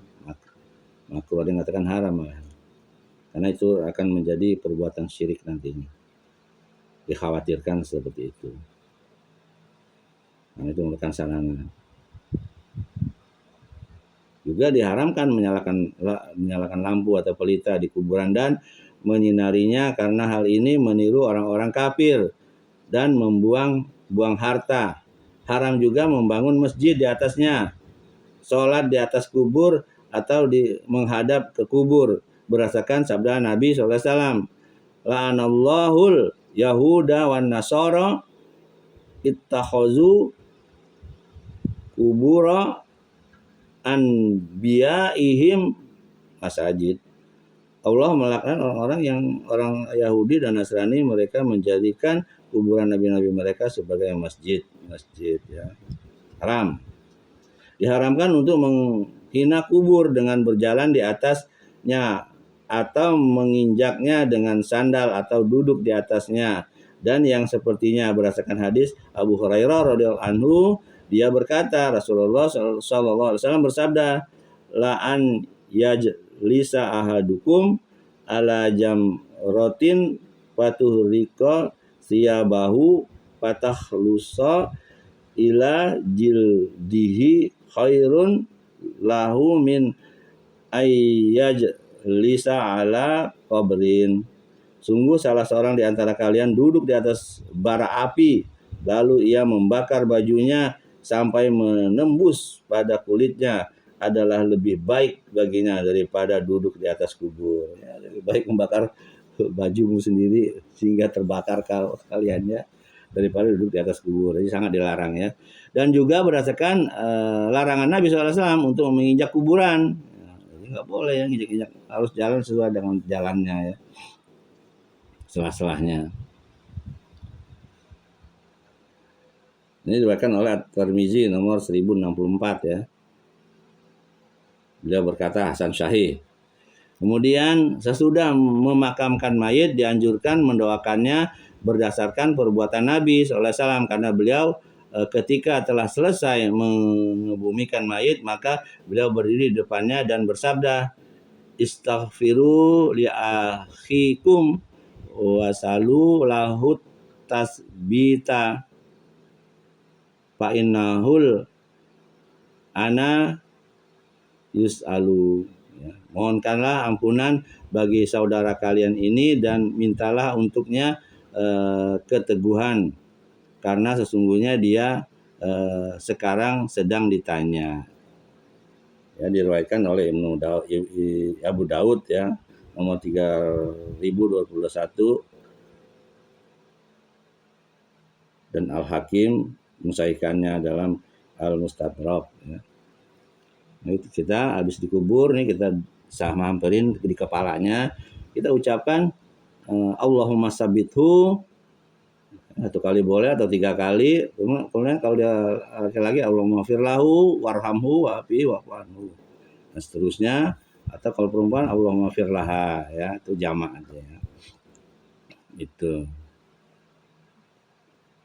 [SPEAKER 1] Makruh, ada yang mengatakan haram ya. Karena itu akan menjadi perbuatan syirik nantinya. Dikhawatirkan seperti itu. Nah, itu merupakan sarana. Juga diharamkan menyalakan lampu atau pelita di kuburan dan menyinarinya karena hal ini meniru orang-orang kafir dan buang harta. Haram juga membangun masjid di atasnya, sholat di atas kubur atau menghadap ke kubur. Berdasarkan sabda Nabi SAW, la'anallahul yahuda wan nasara ittakhazu kubura anbiyaihim masajid. Allah melaknat orang Yahudi dan Nasrani, mereka menjadikan kuburan nabi-nabi mereka sebagai masjid ya. Haram. Diharamkan untuk menghina kubur dengan berjalan di atasnya atau menginjaknya dengan sandal atau duduk di atasnya. Dan yang sepertinya berdasarkan hadis Abu Hurairah radhiyallahu anhu, dia berkata, Rasulullah sallallahu alaihi wasallam bersabda, la an yajlisa ahadukum ala jamratin fatuhrika siyabahu fatahlusa ila jildihi khairun lahu min ayyajlisa ala qabrin. Sungguh salah seorang di antara kalian duduk di atas bara api, lalu ia membakar bajunya sampai menembus pada kulitnya, adalah lebih baik baginya daripada duduk di atas kubur. Ya, lebih baik membakar bajumu sendiri sehingga terbakar kaliannya daripada duduk di atas kubur. Jadi sangat dilarang ya. Dan juga berdasarkan larangan Nabi SAW untuk menginjak kuburan. Jadi nggak boleh ya injak-injak, harus jalan sesuai dengan jalannya ya. Selah-selahnya. Ini diriwayatkan oleh At-Tirmizi nomor 1064 ya. Beliau berkata Hasan Syahih. Kemudian sesudah memakamkan mayit dianjurkan mendoakannya berdasarkan perbuatan Nabi SAW, karena beliau ketika telah selesai mengebumikan mayit maka beliau berdiri di depannya dan bersabda, istaghfiru li akhikum wasalu lahut tasbita fa innahul ana yus'alu. Ya, mohonkanlah ampunan bagi saudara kalian ini dan mintalah untuknya keteguhan, karena sesungguhnya dia sekarang sedang ditanya. Ya, diriwayatkan oleh Abu Daud ya, nomor 3021, dan Al-Hakim mensahihkannya dalam Al-Mustadrak ya. Nah, kita habis dikubur nih, kita hamperin di kepalanya, kita ucapkan Allahumma sabithu, 1 kali boleh atau 3 kali. Kemudian kalau dia laki-laki Allahumma firlahu warhamhu wa'afi wa'fu. Nah, seterusnya. Atau kalau perempuan Allahumma firlaha ya, itu jamak aja ya. Itu.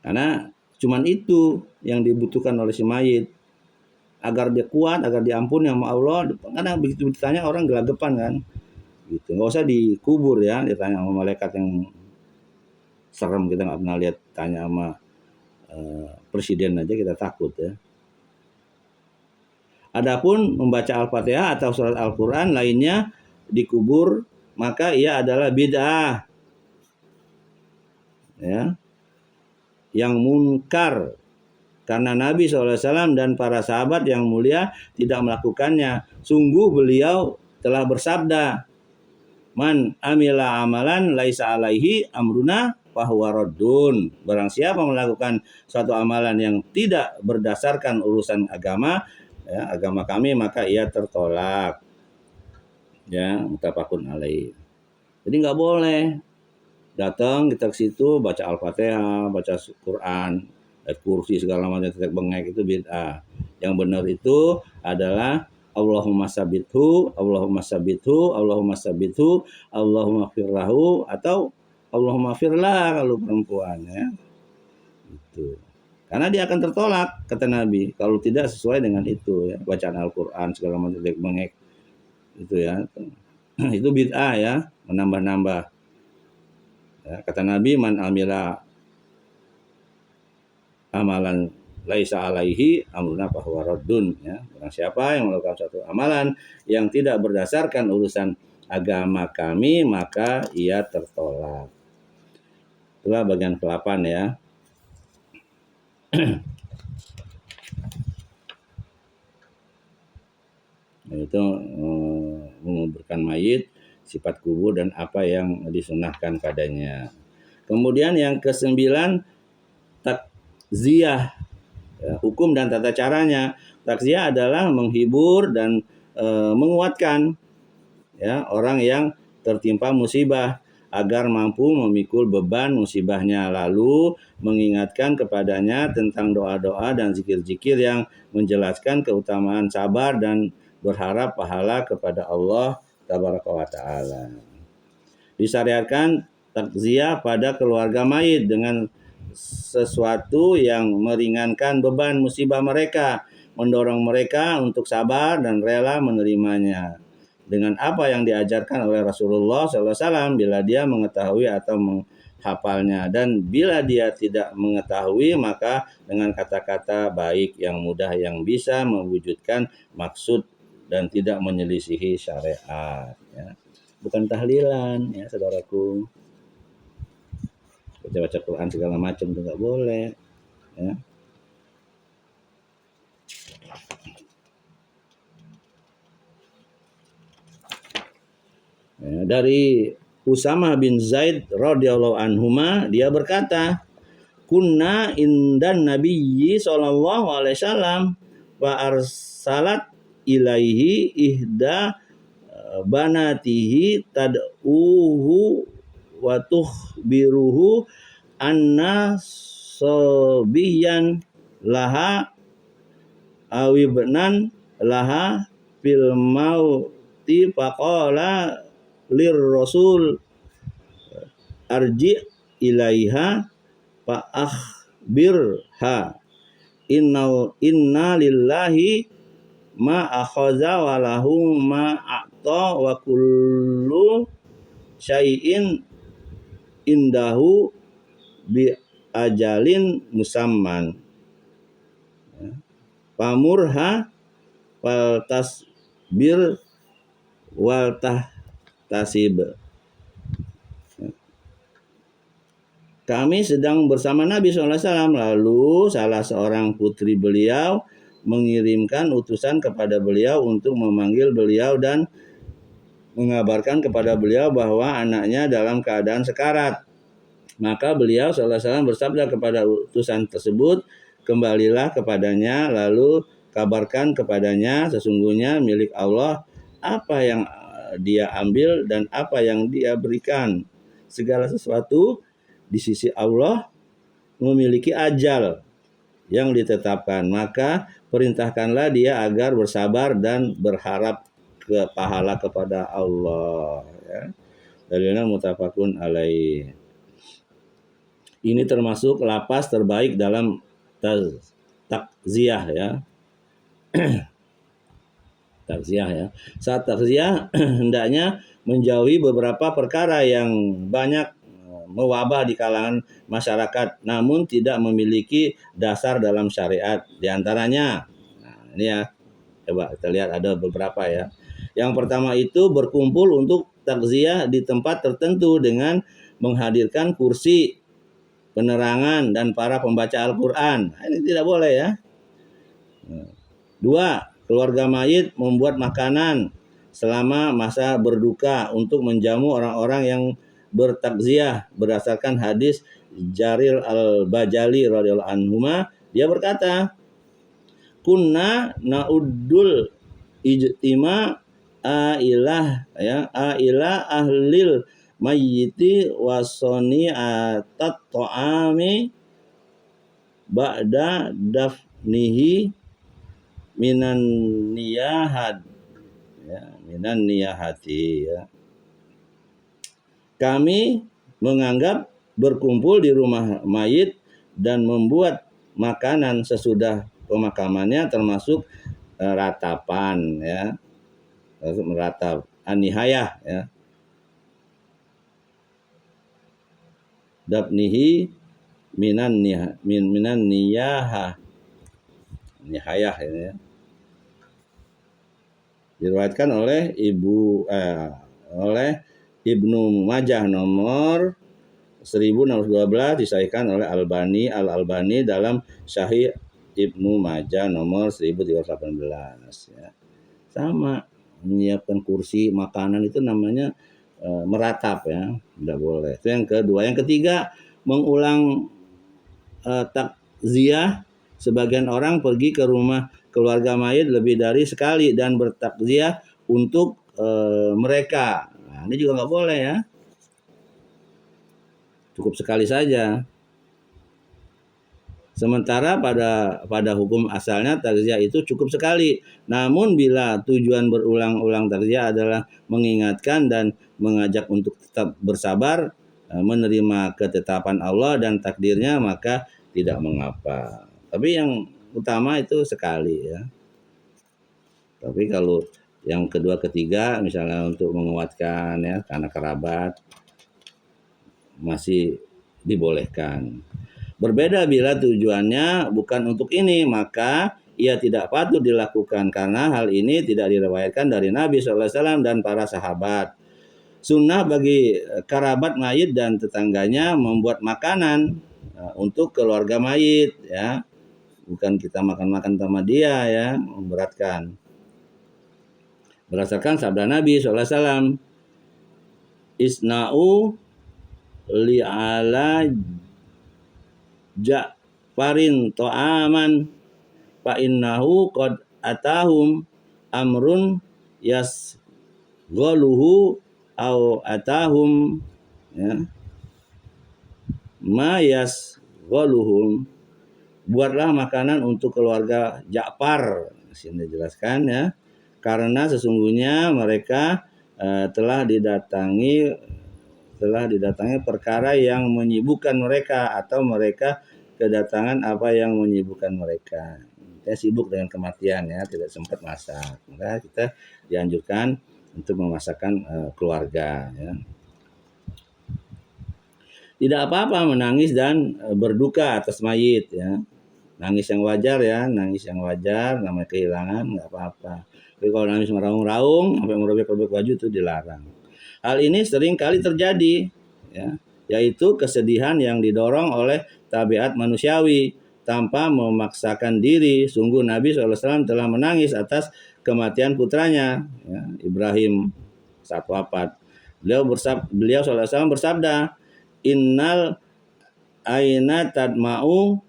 [SPEAKER 1] Karena Cuman itu yang dibutuhkan oleh si mayit agar dia kuat, agar diampuni sama Allah. Kadang begitu ditanya orang gelagapan kan, gitu. Nggak usah dikubur ya, ditanya sama malaikat yang serem, kita nggak pernah lihat. Tanya sama presiden aja kita takut ya. Adapun membaca Al-Fatihah atau surat Al-Quran lainnya dikubur, maka ia adalah bid'ah ya, yang munkar, karena Nabi SAW dan para sahabat yang mulia tidak melakukannya. Sungguh beliau telah bersabda, man amila amalan laisa alaihi amruna fahuwa raddun. Barang siapa melakukan suatu amalan yang tidak berdasarkan urusan agama, ya, agama kami, maka ia tertolak. Ya, muttafaqun alaih. Jadi nggak boleh datang kita ke situ baca Al-Fatihah, baca Quran, ayat kursi segala macam tetek bengek, itu bid'ah. Yang benar itu adalah Allahumma sabithu, Allahumma sabithu, Allahumma sabithu, Allahumma firlahu, atau Allahumma firlah kalau perempuan ya. Itu. Karena dia akan tertolak kata Nabi kalau tidak sesuai dengan itu ya, bacaan Al-Qur'an segala macam tetek bengek itu ya. Itu bid'ah ya, menambah-nambah. Ya, kata Nabi, man amila amalan laisa alaihi amruna fahuwa raddun ya. Barang siapa yang melakukan suatu amalan yang tidak berdasarkan urusan agama kami, maka ia tertolak. Itulah bagian ke-8 ya. Itu menguburkan mayit, sifat kubur dan apa yang disunahkan padanya. Kemudian yang ke-9, takziah, ya, hukum dan tata caranya. Takziah adalah menghibur dan menguatkan ya orang yang tertimpa musibah agar mampu memikul beban musibahnya, lalu mengingatkan kepadanya tentang doa-doa dan zikir-zikir yang menjelaskan keutamaan sabar dan berharap pahala kepada Allah tabaraka wa taala. Disyariatkan takziah pada keluarga mayit dengan sesuatu yang meringankan beban musibah mereka, mendorong mereka untuk sabar dan rela menerimanya dengan apa yang diajarkan oleh Rasulullah SAW bila dia mengetahui atau menghafalnya, dan bila dia tidak mengetahui maka dengan kata-kata baik yang mudah yang bisa mewujudkan maksud dan tidak menyelisihi syariat ya. Bukan tahlilan ya saudaraku, baca-baca Quran segala macam itu nggak boleh ya. Ya, dari Usamah bin Zaid radhiyallahu anhuma, dia berkata, kunna indan nabiyyi sallallahu alaihi wasallam wa arsalat ilaihi ihda banatihi tad'uhu wa tukhbiruhu anna sabiyan laha awibnan laha fil mauti faqala lir rasul arji ilaiha fa akhbirha inna lillahi ma akhaza wa lahu ma a'ta wa kullu syai'in indahu bi ajalin musamman. Pamurha wal tasbir wal tahtasib. Kami sedang bersama Nabi SAW, lalu salah seorang putri beliau mengirimkan utusan kepada beliau untuk memanggil beliau dan mengabarkan kepada beliau bahwa anaknya dalam keadaan sekarat. Maka beliau SAW bersabda kepada utusan tersebut, kembalilah kepadanya lalu kabarkan kepadanya sesungguhnya milik Allah apa yang dia ambil dan apa yang dia berikan. Segala sesuatu di sisi Allah memiliki ajal yang ditetapkan, maka perintahkanlah dia agar bersabar dan berharap ke pahala kepada Allah ya. Dalilnya muttafaqun alaih. Ini termasuk lapas terbaik dalam takziah ya. Takziah ya. Saat takziah hendaknya menjauhi beberapa perkara yang banyak mewabah di kalangan masyarakat namun tidak memiliki dasar dalam syariat. Di antaranya, nah ini ya, coba kita lihat ada beberapa ya. Yang pertama itu berkumpul untuk takziah di tempat tertentu dengan menghadirkan kursi, penerangan dan para pembaca Al-Quran. Nah, ini tidak boleh ya. Dua, keluarga mayit membuat makanan selama masa berduka untuk menjamu orang-orang yang bertakziah berdasarkan hadis Jarir al-Bajali radhiyallahu anhu. Dia berkata, kunna na'uddul ijtima ailah ya ailah ahlil mayyiti wasoni atat ta'ami ba'da dafnihi minan niyahad ya minan niyahati ya. Kami menganggap berkumpul di rumah mayit dan membuat makanan sesudah pemakamannya termasuk ratapan ya, meratap anihayah ya, dapnihi minan niyahah nihayah ya. Diriwayatkan oleh oleh Ibnu Majah nomor 1612, disahihkan oleh Al-Albani dalam Sahih Ibnu Majah nomor 1318 ya. Sama, menyiapkan kursi makanan itu namanya meratap ya, tidak boleh. Itu yang kedua. Yang ketiga, mengulang takziah. Sebagian orang pergi ke rumah keluarga mayit lebih dari sekali dan bertakziah untuk mereka. Nah, ini juga nggak boleh ya. Cukup sekali saja. Sementara pada hukum asalnya takziah itu cukup sekali. Namun bila tujuan berulang-ulang takziah adalah mengingatkan dan mengajak untuk tetap bersabar, menerima ketetapan Allah dan takdirnya, maka tidak mengapa. Tapi yang utama itu sekali ya. Tapi kalau yang kedua ketiga misalnya untuk menguatkan ya karena kerabat masih dibolehkan. Berbeda bila tujuannya bukan untuk ini, maka ia tidak patut dilakukan karena hal ini tidak diriwayatkan dari Nabi SAW dan para sahabat. Sunnah bagi kerabat mayit dan tetangganya membuat makanan untuk keluarga mayit ya. Bukan kita makan-makan sama dia ya, memberatkan. Berdasarkan sabda Nabi SAW, isna'u li'ala Ja'farin to'aman fa innahu qad atahum amrun yasghaluhu au atahum ya ma yasghaluhum. Buatlah makanan untuk keluarga Ja'far. Sini dijelaskan ya. Karena sesungguhnya mereka telah didatangi perkara yang menyibukkan mereka atau mereka kedatangan apa yang menyibukkan mereka. Kita sibuk dengan kematian ya, tidak sempat masak. Maka kita dianjurkan untuk memasakkan keluarga ya. Tidak apa-apa menangis dan berduka atas mayit ya. Nangis yang wajar ya, namanya kehilangan, nggak apa-apa. Tapi kalau nangis meraung-raung sampai merobek-robek baju itu dilarang. Hal ini sering kali terjadi ya, yaitu kesedihan yang didorong oleh tabiat manusiawi tanpa memaksakan diri. Sungguh Nabi SAW telah menangis atas kematian putranya ya, Ibrahim saat wafat. Beliau SAW bersabda, innal aina tadma'u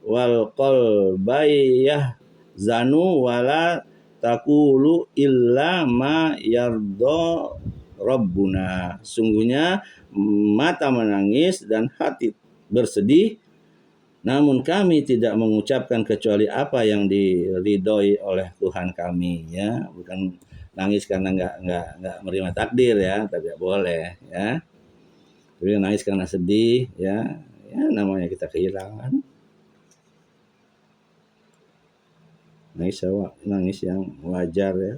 [SPEAKER 1] wal qalbayah zanu wala takulu illa ma yardo Rabbuna. Sungguhnya mata menangis dan hati bersedih, namun kami tidak mengucapkan kecuali apa yang diridhoi oleh Tuhan kami ya. Bukan nangis karena nggak menerima takdir ya, tidak boleh ya. Tapi nangis karena sedih ya namanya kita kehilangan. nangis yang wajar ya.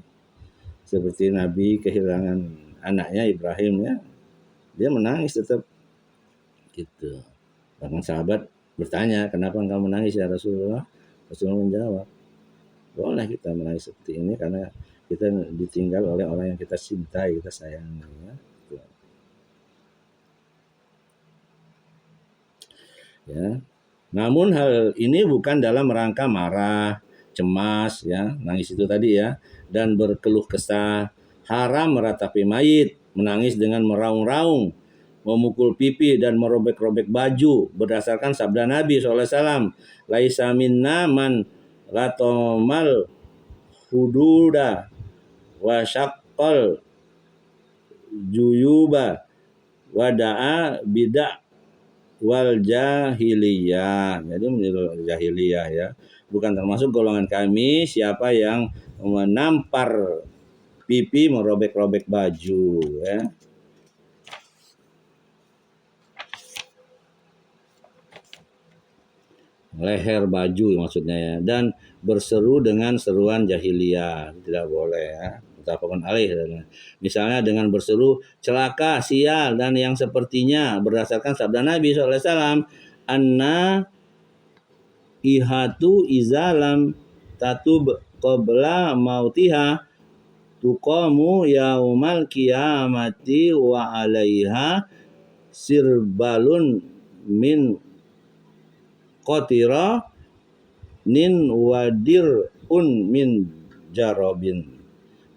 [SPEAKER 1] Seperti Nabi kehilangan anaknya Ibrahim ya, dia menangis tetap gitu. Bahkan sahabat bertanya, kenapa engkau menangis ya Rasulullah? Rasulullah menjawab, boleh kita menangis seperti ini karena kita ditinggal oleh orang yang kita cintai, kita sayangi ya. Ya. Namun hal ini bukan dalam rangka marah, cemas ya, nangis itu tadi ya, dan berkeluh kesah. Haram meratapi mayit, menangis dengan meraung-raung, memukul pipi dan merobek-robek baju berdasarkan sabda Nabi SAW. Laisa minna man latomal hududa wa syaqqal juyuba wada'a bidak wal jahiliyah. Jadi menurut jahiliyah ya. Bukan termasuk golongan kami siapa yang menampar pipi, merobek-robek baju ya. Leher baju maksudnya ya, dan berseru dengan seruan jahiliyah, tidak boleh ya. Mutafaqun alaih. Misalnya dengan berseru celaka, sial dan yang sepertinya berdasarkan sabda Nabi SAW, anna ihatu izalam tatub qabla mautiha tuqamu yaumal qiyamati wa alaiha sirbalun min qatira nin wadir min jarobin.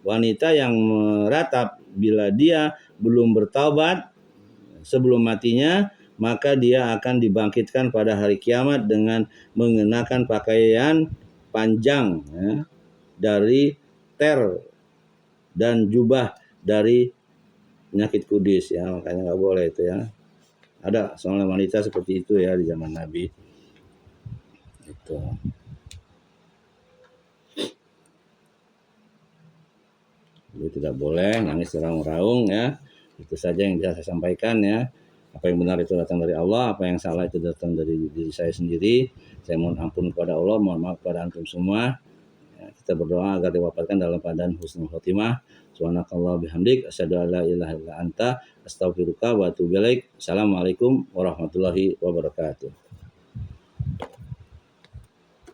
[SPEAKER 1] Wanita yang meratap bila dia belum bertaubat sebelum matinya, maka dia akan dibangkitkan pada hari kiamat dengan mengenakan pakaian panjang ya, dari ter dan jubah dari penyakit kudis ya, makanya nggak boleh itu ya. Ada soalnya wanita seperti itu ya di zaman Nabi. Itu. Jadi tidak boleh nangis raung-raung ya. Itu saja yang bisa saya sampaikan ya. Apa yang benar itu datang dari Allah, apa yang salah itu datang dari diri saya sendiri. Saya mohon ampun kepada Allah, mohon maaf kepada antum semua. Ya, kita berdoa agar diwafatkan dalam keadaan husnul khotimah. Subhanakallah bihamdik, asyhadu an la ilaha illa anta, astaghfiruka wa atubu ilaik. Assalamualaikum warahmatullahi wabarakatuh.